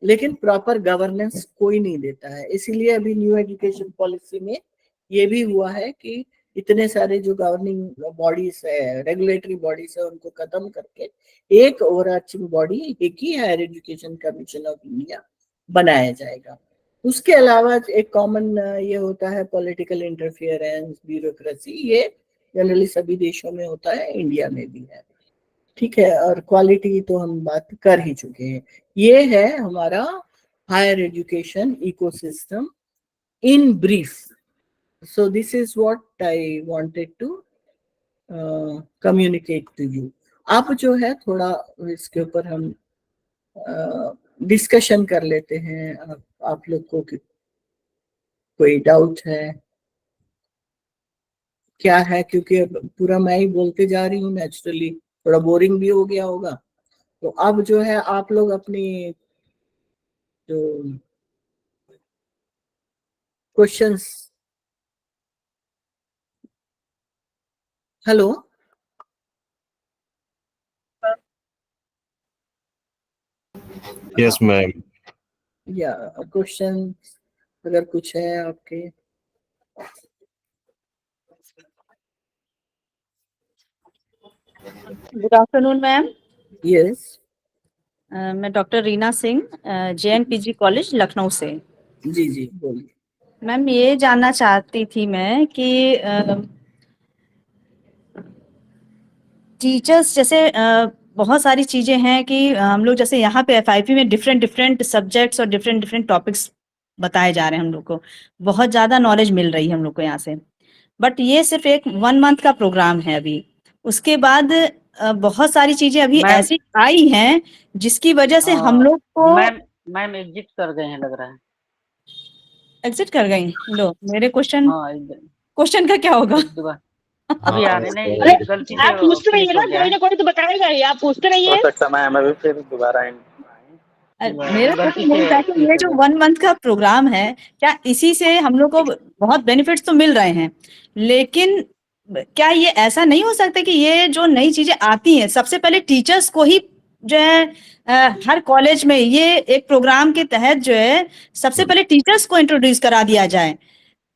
लेकिन प्रॉपर गवर्नेंस कोई नहीं देता है। इसीलिए अभी न्यू एजुकेशन पॉलिसी में ये भी हुआ है कि इतने सारे जो गवर्निंग बॉडीज है, रेगुलेटरी बॉडीज है, उनको खत्म करके एक ओवरआर्चिंग बॉडी, एक ही higher education commission of India बनाया जाएगा। उसके अलावा एक कॉमन ये होता है पॉलिटिकल इंटरफियरेंस, ब्यूरोक्रेसी, ये जनरली सभी देशों में होता है, इंडिया में भी है, ठीक है। और क्वालिटी तो हम बात कर ही चुके हैं। ये है हमारा higher education ecosystem in brief. So this is what I wanted to communicate to you. अब जो है थोड़ा इसके ऊपर हम डिस्कशन कर लेते हैं। आप लोग को कोई डाउट है क्या है? क्योंकि पूरा मैं ही बोलते जा रही हूँ, नेचुरली थोड़ा बोरिंग भी हो गया होगा। तो अब जो है आप लोग अपनी जो क्वेश्चंस, हेलो Yes, ma'am. या क्वेश्चन अगर कुछ है आपके। Good afternoon ma'am. यस, मैं doctor Reena Singh, JNPG college Lucknow से। जी बोलिए। मैम ये जानना चाहती थी मैं कि टीचर्स जैसे बहुत सारी चीजें हैं कि हम लोग जैसे यहाँ पे FIP में डिफरेंट सब्जेक्ट्स और डिफरेंट टॉपिक्स बताए जा रहे हैं, हम लोग को बहुत ज्यादा नॉलेज मिल रही है हम लोग को यहाँ से। बट ये सिर्फ एक 1 मंथ का प्रोग्राम है अभी, उसके बाद बहुत सारी चीजें अभी ऐसी आई हैं जिसकी वजह से हम लोग को मैम एग्जिट कर गए हैं लग रहा है। एग्जिट कर गई? लो मेरे क्वेश्चन का क्या होगा? अभी आ रहे नहीं, गलती से आप पूछते रहिए ना, कोई ना कोई तो बताएगा ही, आप पूछते रहिए। हो सकता है मैं भी फिर दोबारा मेरा क्वेश्चन ये था कि ये जो 1 मंथ का प्रोग्राम है, क्या इसी से हम लोग को बहुत बेनिफिट्स तो मिल रहे हैं, लेकिन क्या ये ऐसा नहीं हो सकता कि ये जो नई चीजें आती हैं सबसे पहले टीचर्स को ही जो है हर कॉलेज में ये एक प्रोग्राम के तहत जो है सबसे पहले टीचर्स को इंट्रोड्यूस करा दिया जाए?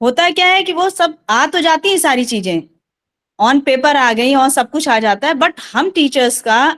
होता क्या है कि वो सब आ तो जाती है, सारी चीजें ऑन पेपर आ गई और सब कुछ आ जाता है, बट हम टीचर्स का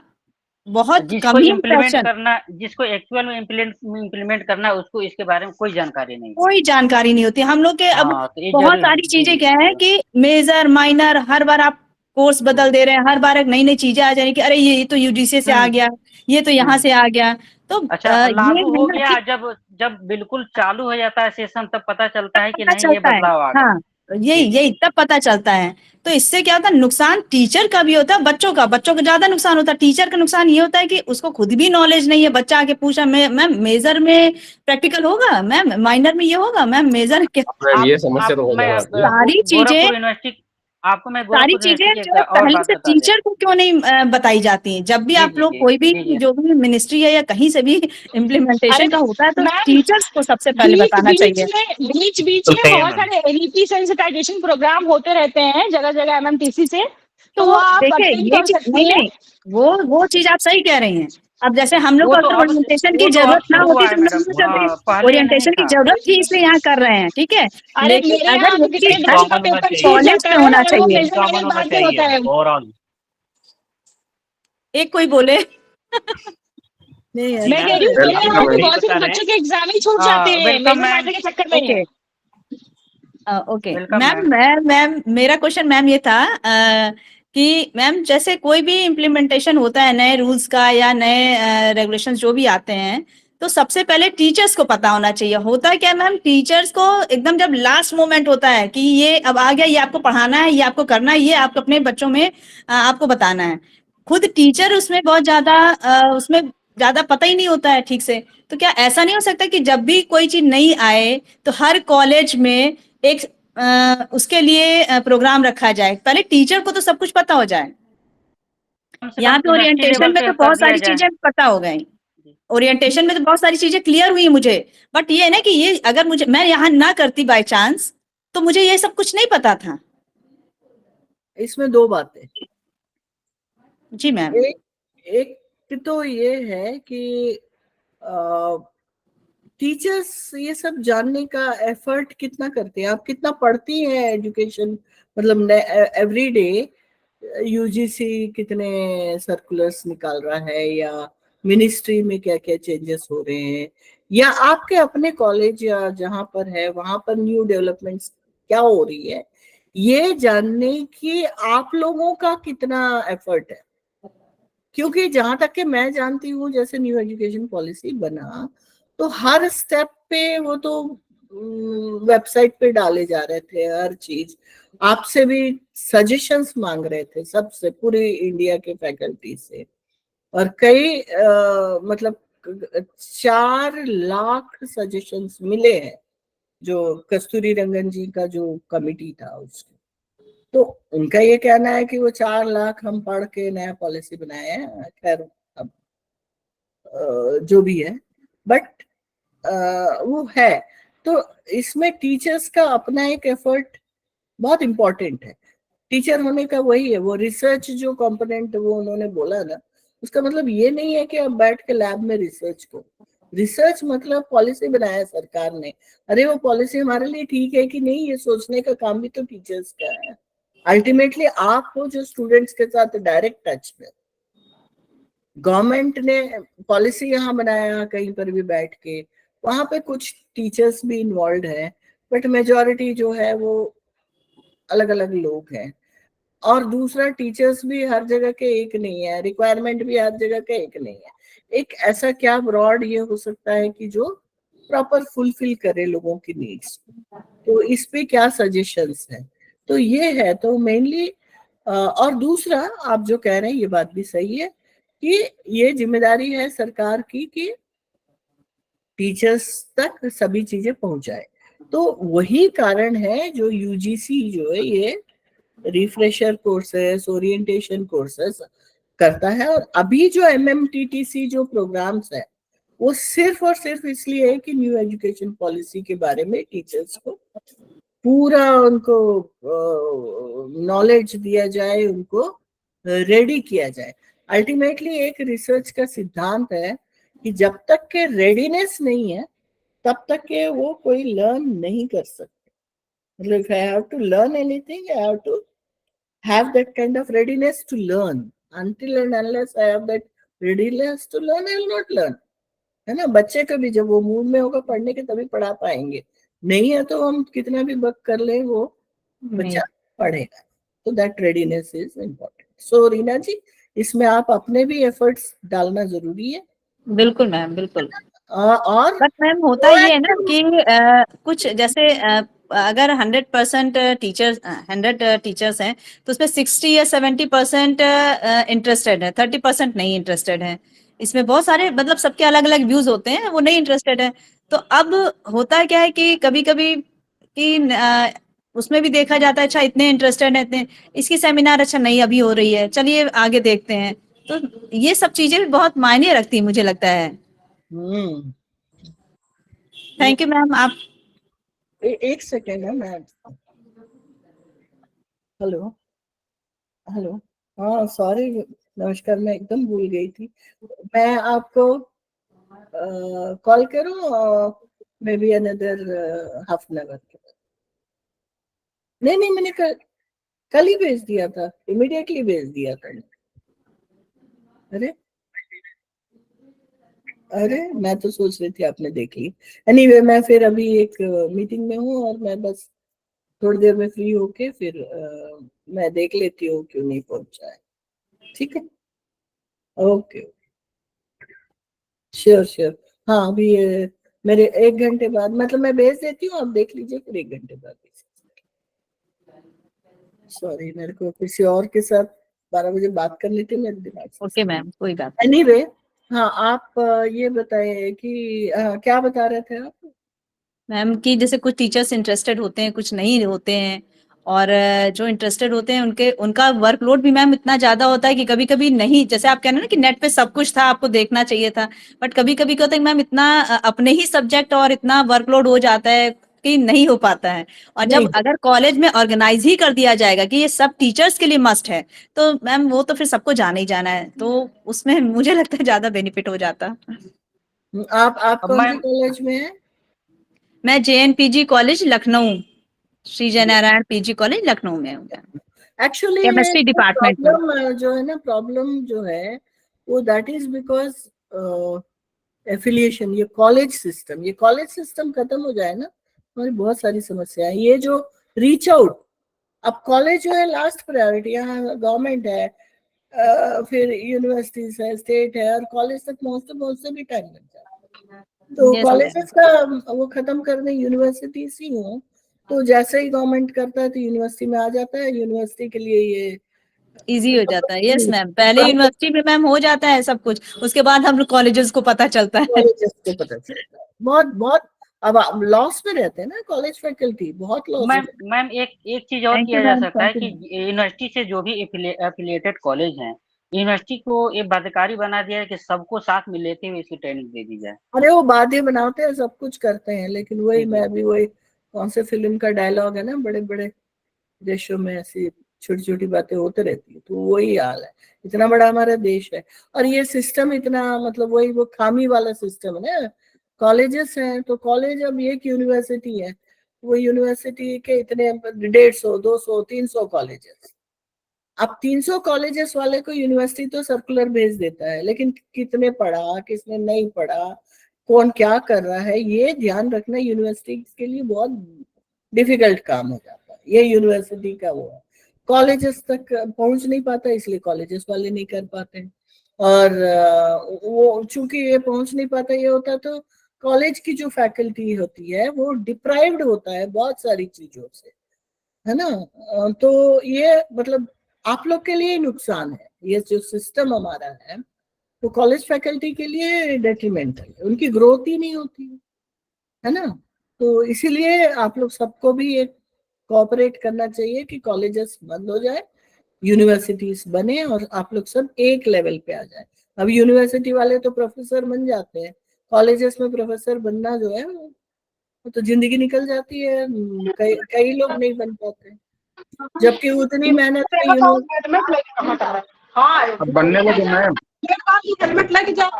बहुत जिसको कम ही इम्प्लीमेंट इंप्रेशन, करना, जिसको एक्चुअल में इम्प्लीमेंट करना है, उसको इसके बारे में कोई जानकारी नहीं है। कोई जानकारी नहीं होती हम लोग के। अब हाँ, तो ये बहुत जरूर सारी चीजें जी, क्या है कि मेजर माइनर हर बार आप कोर्स बदल दे रहे हैं, हर बार एक नई नई चीजें आ जा रही कि अरे ये तो यूजीसी से आ गया, ये तो यहाँ से आ गया। तो अच्छा, ये लागू है हो ना गया, कि जब जब बिल्कुल चालू हो जाता है सेशन, तब पता चलता है कि पता नहीं ये चलता है। बदलाव आ गया। हाँ, यही जी, जी। यही तब पता चलता है। तो इससे क्या होता है, नुकसान टीचर का भी होता है, बच्चों का ज्यादा नुकसान होता है। टीचर का नुकसान ये होता है कि उसको खुद भी नॉलेज नहीं है। बच्चा आके पूछा, मैम मेजर में प्रैक्टिकल होगा, मैम माइनर में ये होगा, मैम मेजर के मैम ये समस्या आप तो बहुत मैं ज्यादा आती है। सारी चीजें, गोरखपुर यूनिवर्सिटी, आपको मैं सारी गोरखपुर चीजें यूनिवर्सिटी की जो है एक और पहले बात से बता दें। टीचर को क्यों नहीं बताई जाती हैं? जब भी जी, आप जी, लोग जी, कोई भी जी, जी। जो भी मिनिस्ट्री है या कहीं से भी इम्प्लीमेंटेशन का होता है, तो मैम, टीचर्स को सबसे पहले बीच बताना बीच चाहिए। में बीच बीच में चलते हैं बहुत मैम। सारे एनईपी सेंसिटाइजेशन प्रोग्राम होते रहते हैं जगह जगह एमएमटीसी से, तो वो तो आप देखिए अटेंड ये कर चीज, नहीं सकती हैं। नहीं, वो चीज आप सही कह रही हैं। अब जैसे हम लोग वो को तो अगर अब ओरिएंटेशन की वो तो अब जरूरत ना शुरू होती हुआ तो है हम लोग मैडम। नहीं करते। पहले नहीं ओरिएंटेशन की था। जरूरत थी इसलिए यहाँ कर रहे हैं, ठीक है। अरे लेकिन मेरे अगर यहाँ ये तो चीज कितने हर बच्चों का पेपर छूट कॉलेज जाता में है होना और वो चाहिए। मेजर मेरे बाद में होता है। एक कोई बोले नहीं मैं कह रही हूँ मेरे वेलकम यहाँ मैम। तो बहुत सारे बच्चों के एग्जाम ही छूट जाते हैं वेलकम मेजर मैम। माइनर के चक्कर में। Okay okay welcome ma'am, ma'am. Ma'am मेरा क्वेश्चन मैम ये था कि मैम जैसे कोई भी इम्प्लीमेंटेशन होता है नए रूल्स का या नए रेगुलेशंस जो भी आते हैं, तो सबसे पहले टीचर्स को पता होना चाहिए। होता है क्या मैम, टीचर्स को एकदम जब लास्ट मोमेंट होता है कि ये अब आ गया, ये आपको पढ़ाना है, ये आपको करना है, ये आपको अपने बच्चों में आपको बताना है। खुद टीचर उसमें बहुत ज्यादा उसमें ज्यादा पता ही नहीं होता है ठीक से। तो क्या ऐसा नहीं हो सकता कि जब भी कोई चीज नई आए तो हर कॉलेज में एक उसके लिए प्रोग्राम रखा जाए, पहले टीचर को तो सब कुछ पता हो जाए। कम से यहाँ कम पे यूनिवर्सिटी ओरिएंटेशन लेवल में पे तो कर बहुत दिया सारी जाए। चीजें पता हो गई, ओरिएंटेशन में तो बहुत सारी चीजें क्लियर हुई मुझे। बट ये है ना कि ये अगर मुझे मैं यहाँ ना करती बाय चांस, तो मुझे ये सब कुछ नहीं पता था। इसमें दो बातें। जी मैम। एक तो ये है कि टीचर्स ये सब जानने का एफर्ट कितना करते हैं, आप कितना पढ़ती हैं एजुकेशन, मतलब एवरी डे यूजीसी कितने सर्कुलर्स निकाल रहा है, या मिनिस्ट्री में क्या क्या चेंजेस हो रहे हैं, या आपके अपने कॉलेज या जहां पर है वहां पर न्यू डेवलपमेंट्स क्या हो रही है, ये जानने की आप लोगों का कितना एफर्ट है। क्योंकि जहां तक कि मैं जानती हूँ, जैसे न्यू एजुकेशन पॉलिसी बना तो हर स्टेप पे वो तो वेबसाइट पे डाले जा रहे थे हर चीज, आपसे भी सजेशंस मांग रहे थे सबसे, पूरे इंडिया के फैकल्टी से। और कई मतलब 4 लाख सजेशंस मिले हैं, जो कस्तूरी रंगन जी का जो कमिटी था उसको। तो उनका ये कहना है कि वो 4 लाख हम पढ़ के नया पॉलिसी बनाए हैं। खैर अब जो भी है, बट वो है। तो इसमें टीचर्स का अपना एक एफर्ट बहुत इम्पोर्टेंट है। टीचर होने का वही है, वो रिसर्च जो कंपोनेंट वो उन्होंने बोला ना, उसका मतलब ये नहीं है कि आप बैठ के लैब में रिसर्च करो। रिसर्च मतलब पॉलिसी बनाया सरकार ने, अरे वो पॉलिसी हमारे लिए ठीक है कि नहीं, ये सोचने का काम भी तो टीचर्स का है। अल्टीमेटली आप हो जो स्टूडेंट्स के साथ डायरेक्ट टच में। गवर्नमेंट ने पॉलिसी यहाँ बनाया कहीं पर भी बैठ के, वहां पे कुछ टीचर्स भी इन्वॉल्व है, बट मेजॉरिटी जो है वो अलग अलग लोग हैं। और दूसरा, टीचर्स भी हर जगह के एक नहीं है, रिक्वायरमेंट भी हर जगह के एक नहीं है। एक ऐसा क्या ब्रॉड ये हो सकता है कि जो प्रॉपर फुलफिल करे लोगों की नीड्स, तो इस पे क्या सजेशंस है। तो ये है तो मेनली। और दूसरा, आप जो कह रहे हैं ये बात भी सही है कि ये जिम्मेदारी है सरकार की कि टीचर्स तक सभी चीजें पहुंचाए। तो वही कारण है जो यूजीसी जो है ये रिफ्रेशर कोर्सेस, ओरिएंटेशन कोर्सेस करता है। और अभी जो एमएमटीटीसी जो प्रोग्राम्स है वो सिर्फ और सिर्फ इसलिए है कि न्यू एजुकेशन पॉलिसी के बारे में टीचर्स को पूरा उनको नॉलेज दिया जाए, उनको रेडी किया जाए। अल्टीमेटली एक रिसर्च का सिद्धांत है कि जब तक के रेडीनेस नहीं है तब तक के वो कोई लर्न नहीं कर सकते। If I have to learn anything, I have to have that kind of readiness to learn. Until and unless I have that readiness to learn, I will not learn. है ना, बच्चे का भी जब वो मूड में होगा पढ़ने के तभी पढ़ा पाएंगे, नहीं है तो हम कितना भी बक कर ले वो बच्चा पढ़ेगा. तो दैट रेडीनेस इज इम्पोर्टेंट. सो रीना जी, इसमें आप अपने भी एफर्ट्स डालना जरूरी है. बिल्कुल मैम, बिल्कुल. और बट मैम होता ये है ना कि कुछ जैसे अगर 100% टीचर्स 100 टीचर्स हैं तो उसमें 60 या 70% इंटरेस्टेड है, 30% नहीं इंटरेस्टेड है. इसमें बहुत सारे मतलब सबके अलग अलग व्यूज होते हैं, वो नहीं इंटरेस्टेड है. तो अब होता क्या है कि कभी कभी कि उसमें भी देखा जाता है अच्छा इतने इंटरेस्टेड है, इतने इसकी सेमिनार अच्छा नहीं अभी हो रही है, चलिए आगे देखते हैं. तो ये सब चीजें भी बहुत मायने रखती है मुझे लगता है. Thank you ma'am. आप एक सेकेंड है मैं. हेलो हेलो, हाँ सॉरी, नमस्कार, मैं एकदम भूल गई थी. मैं आपको कॉल करूँ may be another half an hour के बाद. नहीं, मैंने कल ही भेज दिया था, इमीडिएटली भेज दिया था. अरे मैं तो सोच रही थी आपने देख ली. एनीवे, मैं फिर अभी एक मीटिंग में हूँ और मैं बस थोड़ी देर में फ्री होके फिर मैं देख लेती हूँ क्यों नहीं पहुंचा है. ठीक है, ओके, श्योर. हाँ, अभी मेरे 1 घंटे बाद, मतलब मैं भेज देती हूँ, आप देख लीजिए फिर 1 घंटे बाद. सॉरी, मेरे को किसी और के साथ 12 बजे बात करनी थी मेरे दिमाग से. ओके मैम, कोई बात. एनीवे, हाँ आप ये बताइए कि क्या बता रहे थे आप. मैम कि जैसे कुछ टीचर्स इंटरेस्टेड होते हैं, कुछ नहीं होते हैं, और जो इंटरेस्टेड होते हैं उनका वर्कलोड भी मैम इतना ज्यादा होता है कि कभी कभी नहीं, जैसे आप कह रहे हैं ना कि नेट पे सब कुछ था, आपको देखना चाहिए था, बट कभी कभी क्या होता है मैम इतना अपने ही सब्जेक्ट और इतना वर्कलोड हो जाता है कि नहीं हो पाता है. और जब अगर कॉलेज में ऑर्गेनाइज ही कर दिया जाएगा कि ये सब टीचर्स के लिए मस्ट है, तो मैम वो तो फिर सबको जाना ही जाना है, तो उसमें मुझे लगता है ज्यादा बेनिफिट हो जाता. आप कौन से कॉलेज में है. मैं JNPG college Lucknow, Shri Jainarayan PG college Lucknow में हूँ. एक्चुअली केमिस्ट्री डिपार्टमेंट में. जो है ना, प्रॉब्लम जो है वो दैट इज बिकॉज एफिलिएशन. ये कॉलेज सिस्टम खत्म हो जाए ना, हमारी बहुत सारी समस्या है. ये जो रीच आउट, अब कॉलेज जो है लास्ट प्रायोरिटी, यहाँ गवर्नमेंट है, फिर यूनिवर्सिटीज है, स्टेट है, और कॉलेज तक पहुंचते भी टाइम लग जाता है. तो कॉलेजेस का वो खत्म करने यूनिवर्सिटीज ही हो, तो जैसे ही गवर्नमेंट करता है तो यूनिवर्सिटी में आ जाता है. यूनिवर्सिटी के लिए ये इजी हो जाता है. यस मैम, पहले यूनिवर्सिटी में मैम हो जाता है सब कुछ, उसके बाद हम कॉलेजेस को पता चलता है. बहुत अब लॉस में रहते हैं ना कॉलेज फैकल्टी, बहुत लॉस. मैम एक चीज और किया जा सकता है कि यूनिवर्सिटी से जो भी एफिलिएटेड कॉलेज हैं, यूनिवर्सिटी को एक बाध्यकारी बना दिया है कि सबको साथ में लेते हुए इसकी ट्रेनिंग दे दी जाए. अरे वो बाध्य बनाते हैं, सब कुछ करते हैं, लेकिन वही मैं भी वही कौन से फिल्म का डायलॉग है ना, बड़े बड़े देशों में ऐसी छोटी छोटी बातें होते रहती है. तो वही हाल है, इतना बड़ा हमारा देश है और ये सिस्टम इतना, मतलब वही वो खामी वाला सिस्टम है ना. कॉलेजेस हैं तो कॉलेज अब एक यूनिवर्सिटी है, वो यूनिवर्सिटी के इतने 150, 200, 300 कॉलेजेस. अब 300 कॉलेजेस वाले को यूनिवर्सिटी तो सर्कुलर भेज देता है, लेकिन कितने पढ़ा, किसने नहीं पढ़ा, कौन क्या कर रहा है, ये ध्यान रखना यूनिवर्सिटी के लिए बहुत डिफिकल्ट काम हो जाता है. ये यूनिवर्सिटी का वो है. कॉलेजेस तक पहुंच नहीं पाता, इसलिए कॉलेजेस वाले नहीं कर पाते. और वो चूंकि ये पहुंच नहीं पाता, ये होता तो कॉलेज की जो फैकल्टी होती है वो डिप्राइव्ड होता है बहुत सारी चीजों से, है ना. तो ये मतलब आप लोग के लिए नुकसान है. ये जो सिस्टम हमारा है तो कॉलेज फैकल्टी के लिए डेट्रीमेंटल है, उनकी ग्रोथ ही नहीं होती है ना. तो इसीलिए आप लोग सबको भी एक कोऑपरेट करना चाहिए कि कॉलेजेस बंद हो जाए, यूनिवर्सिटीज बने और आप लोग सब एक लेवल पे आ जाए. अब यूनिवर्सिटी वाले तो प्रोफेसर बन जाते हैं, कॉलेजेस में प्रोफेसर बनना जो है वो तो जिंदगी निकल जाती है. कई लोग नहीं बन पाते, जबकि उतनी मेहनत बनने लगे मैम. हेलमेट लग जाए.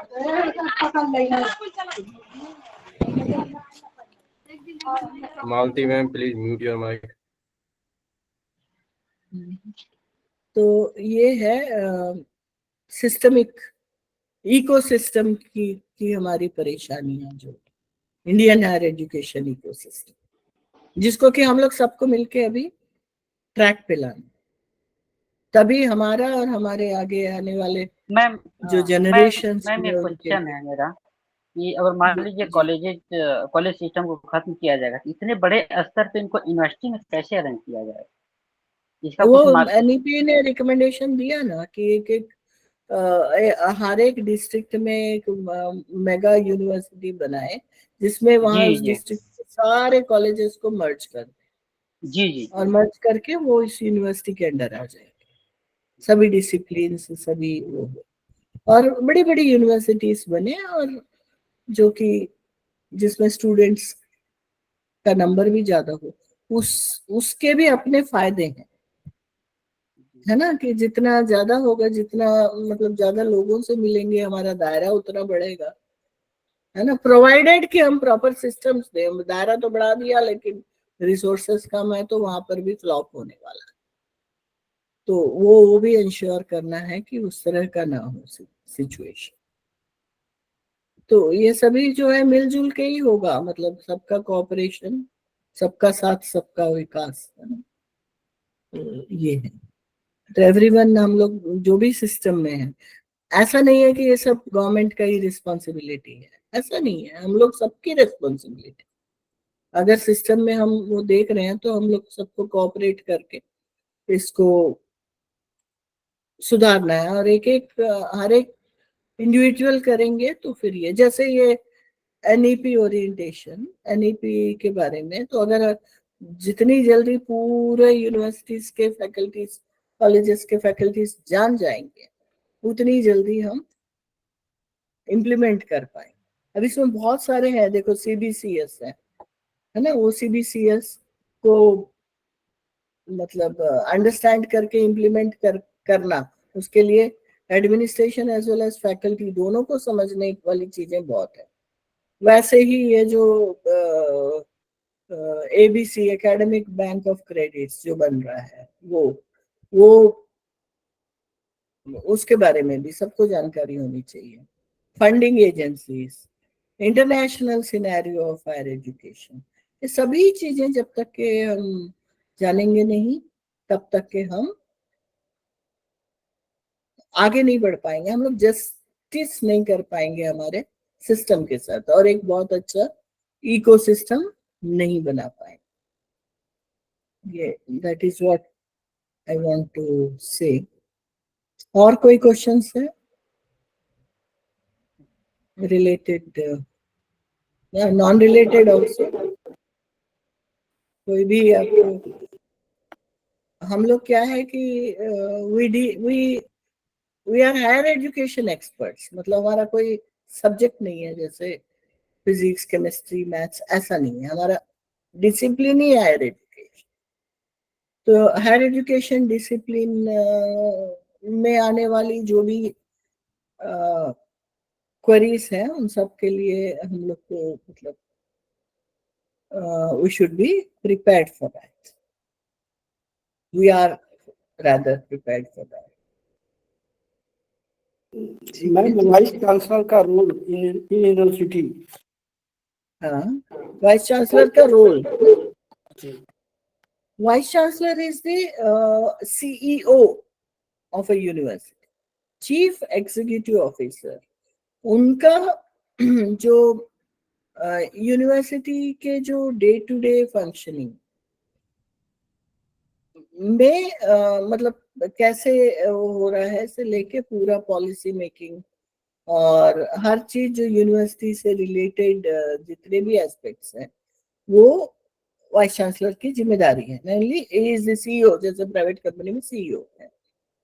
Malti ma'am, please mute your mic. तो ये है सिस्टमिक इकोसिस्टम की हमारी परेशानियां, जो इंडियन हायर एजुकेशन इकोसिस्टम, जिसको कि हम लोग सबको मिलके अभी ट्रैक पे लाना, तभी हमारा और हमारे आगे आने वाले मैम जो जनरेशन मैम एक क्वेश्चन है मेरा कि अगर मान लीजिए कॉलेज सिस्टम को खत्म किया जाएगा तो इतने बड़े स्तर पे इनको यूनिवर्सिटी में कैसे अरेंज किया जाएगा? इसका वो कुछ एनईपी ने रिकमेंडेशन दिया ना कि एक हर एक डिस्ट्रिक्ट में एक मेगा यूनिवर्सिटी बनाए, जिसमें वहाँ उस डिस्ट्रिक्ट के सारे कॉलेजेस को मर्ज कर दे। जी और मर्ज करके वो इस यूनिवर्सिटी के अंडर आ जाएंगे, सभी डिसिप्लिन से, सभी वो, और बड़ी बड़ी यूनिवर्सिटीज बने, और जो कि जिसमें स्टूडेंट्स का नंबर भी ज्यादा हो, उसके भी अपने फायदे हैं, है ना, कि जितना ज्यादा होगा, जितना मतलब ज्यादा लोगों से मिलेंगे, हमारा दायरा उतना बढ़ेगा, है ना, प्रोवाइडेड कि हम प्रॉपर सिस्टम्स दें। दायरा तो बढ़ा दिया लेकिन रिसोर्सेस कम है, तो वहां पर भी फ्लॉप होने वाला है। तो वो भी इंश्योर करना है कि उस तरह का ना हो सिचुएशन। तो ये सभी जो है मिलजुल के ही होगा, मतलब सबका कोऑपरेशन, सबका साथ, सबका विकास, है ना। तो ये है, तो एवरीवन, हम लोग जो भी सिस्टम में है, ऐसा नहीं है कि ये सब गवर्नमेंट का ही रिस्पॉन्सिबिलिटी है, ऐसा नहीं है, हम लोग सबकी रिस्पॉन्सिबिलिटी। अगर सिस्टम में हम वो देख रहे हैं तो हम लोग सबको कोऑपरेट करके इसको सुधारना है, और हर एक इंडिविजुअल करेंगे तो फिर ये, जैसे ये एनईपी ओरिएंटेशन, एनईपी के बारे में, तो अगर जितनी जल्दी पूरे यूनिवर्सिटीज के फैकल्टीज, कॉलेजेस के फैकल्टीज जान जाएंगे, उतनी जल्दी हम इम्प्लीमेंट कर पाएंगे। अब इसमें बहुत सारे हैं, देखो सीबीसीएस है ना, वो सीबीसीएस को मतलब अंडरस्टैंड करके इम्प्लीमेंट करना, उसके लिए administration as well as faculty दोनों को समझने वाली चीजें बहुत है। वैसे ही ये जो ABC, academic bank of credits जो बन रहा है, वो उसके बारे में भी सबको जानकारी होनी चाहिए। Funding agencies, international scenario of higher education, ये सभी चीजें जब तक के हम जानेंगे नहीं, तब तक के हम आगे नहीं बढ़ पाएंगे, हम लोग जस्टिस नहीं कर पाएंगे हमारे सिस्टम के साथ, और एक बहुत अच्छा इकोसिस्टम नहीं बना पाएंगे। ये that is what I want to say. और कोई क्वेश्चंस है रिलेटेड या नॉन रिलेटेड ऑल्सो? कोई भी आपको? हम लोग क्या है कि we are higher education experts, मतलब हमारा कोई सब्जेक्ट नहीं है जैसे फिजिक्स, केमिस्ट्री, मैथ्स, ऐसा नहीं है, हमारा डिसिप्लिन ही हायर एजुकेशन। तो हायर एजुकेशन डिसिप्लिन में आने वाली जो भी क्वेरीज हैं, उन सब के लिए हम लोग को मतलब we should be prepared for that. We are rather prepared for that. Ma'am, vice chancellor का रोल इन यूनिवर्सिटी? हाँ, वाइस चांसलर का role, vice chancellor is the CEO of a university, chief executive officer. उनका जो यूनिवर्सिटी के जो डे टू डे फंक्शनिंग में मतलब कैसे हो रहा है से लेके पूरा पॉलिसी मेकिंग और हर चीज जो यूनिवर्सिटी से रिलेटेड जितने भी एस्पेक्ट्स हैं, वो वाइस चांसलर की जिम्मेदारी है। मेनली इज द CEO, जैसे प्राइवेट कंपनी में CEO है।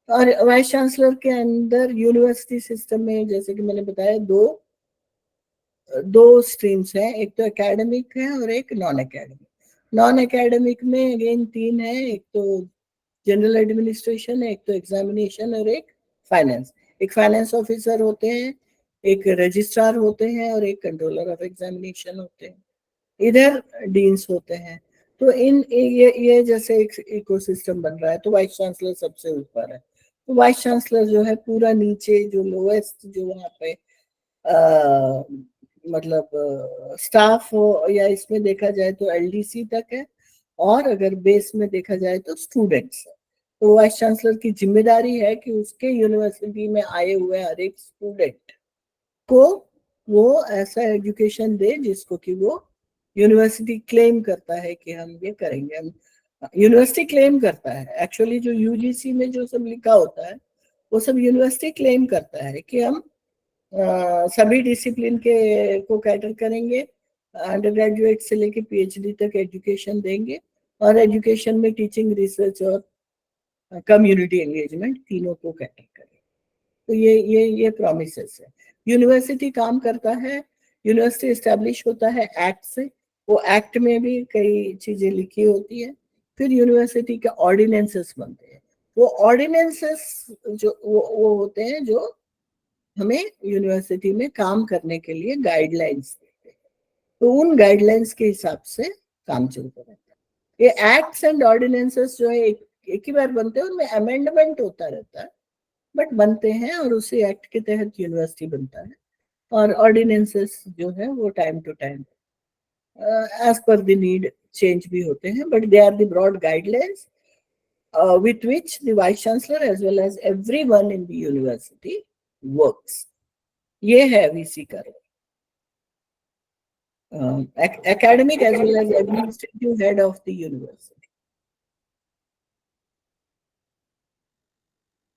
और वाइस चांसलर के अंदर यूनिवर्सिटी सिस्टम में, जैसे कि मैंने बताया, दो स्ट्रीम्स हैं, एक तो एकेडमिक है और एक नॉन एकेडमिक। नॉन एकेडमिक में अगेन 3 है, एक तो जनरल एडमिनिस्ट्रेशन है, एक तो एग्जामिनेशन और एक फाइनेंस। एक फाइनेंस ऑफिसर होते हैं, एक रजिस्ट्रार होते हैं और एक कंट्रोलर ऑफ एग्जामिनेशन होते हैं। इधर डीन्स होते हैं। तो ये जैसे एक इकोसिस्टम बन रहा है, तो वाइस चांसलर सबसे ऊपर है। तो वाइस चांसलर जो है पूरा नीचे जो लोएस्ट जो वहाँ पे मतलब स्टाफ हो, या इसमें देखा जाए तो एलडीसी तक है, और अगर बेस में देखा जाए तो स्टूडेंट्स है। तो वाइस चांसलर की जिम्मेदारी है कि उसके यूनिवर्सिटी में आए हुए हर एक स्टूडेंट को वो ऐसा एजुकेशन दे जिसको कि वो यूनिवर्सिटी क्लेम करता है कि हम ये करेंगे। हम यूनिवर्सिटी क्लेम करता है, एक्चुअली जो यूजीसी में जो सब लिखा होता है वो सब यूनिवर्सिटी क्लेम करता है कि हम सभी डिसिप्लिन के को कैटर करेंगे, अंडर ग्रेजुएट से लेके पीएचडी तक एजुकेशन देंगे, और एजुकेशन में टीचिंग, रिसर्च और कम्युनिटी एंगेजमेंट तीनों को कैटर करेंगे। तो ये प्रोमिसेस है। यूनिवर्सिटी काम करता है, यूनिवर्सिटी एस्टेब्लिश होता है एक्ट से, वो एक्ट में भी कई चीजें लिखी होती है। फिर यूनिवर्सिटी के ऑर्डिनेंसेस बनते हैं। वो ऑर्डिनेंसेस जो वो होते हैं जो हमें यूनिवर्सिटी में काम करने के लिए गाइडलाइंस देते हैं। तो उन गाइडलाइंस के हिसाब से काम चलता रहता है। ये एक्ट्स एंड ऑर्डिनेंसेस जो है एक ही बार बनते हैं, उनमें अमेंडमेंट होता रहता है, बट बनते हैं, और उसी एक्ट के तहत यूनिवर्सिटी बनता है। और ऑर्डिनेंसेस जो है वो time to time as per the need change भी होते हैं, but they are the broad guidelines with which the vice chancellor as well as everyone in the university works. ये है वीसी का role, academic as well as administrative head of the university.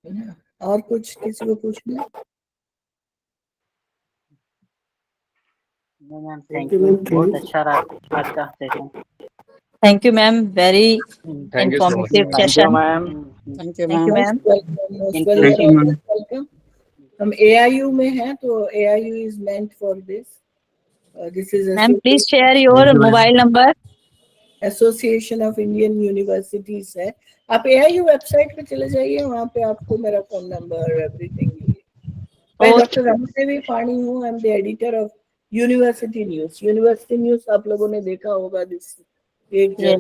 है ना? और कुछ किसी को पूछना है? मैम थैंक यू, बहुत अच्छा रहा आज का session. Thank you, ma'am. Very Thank you so much. informative thank you session. Ma'am. Thank you, Thank you, ma'am. ma'am. Most Thank you, ma'am. welcome. हम AIU में हैं, तो AIU is meant for this. This is Ma'am, please share your mobile number. Association of Indian universities है। आप AIU वेबसाइट पे चले जाइए, वहाँ पे आपको मेरा फोन नंबर एवरीथिंग मिलेगा। मैं Okay. डॉक्टर रमादेवी पाणी हूँ, I am the editor of university news. University news आप लोगों ने देखा होगा, दिस एक Yes.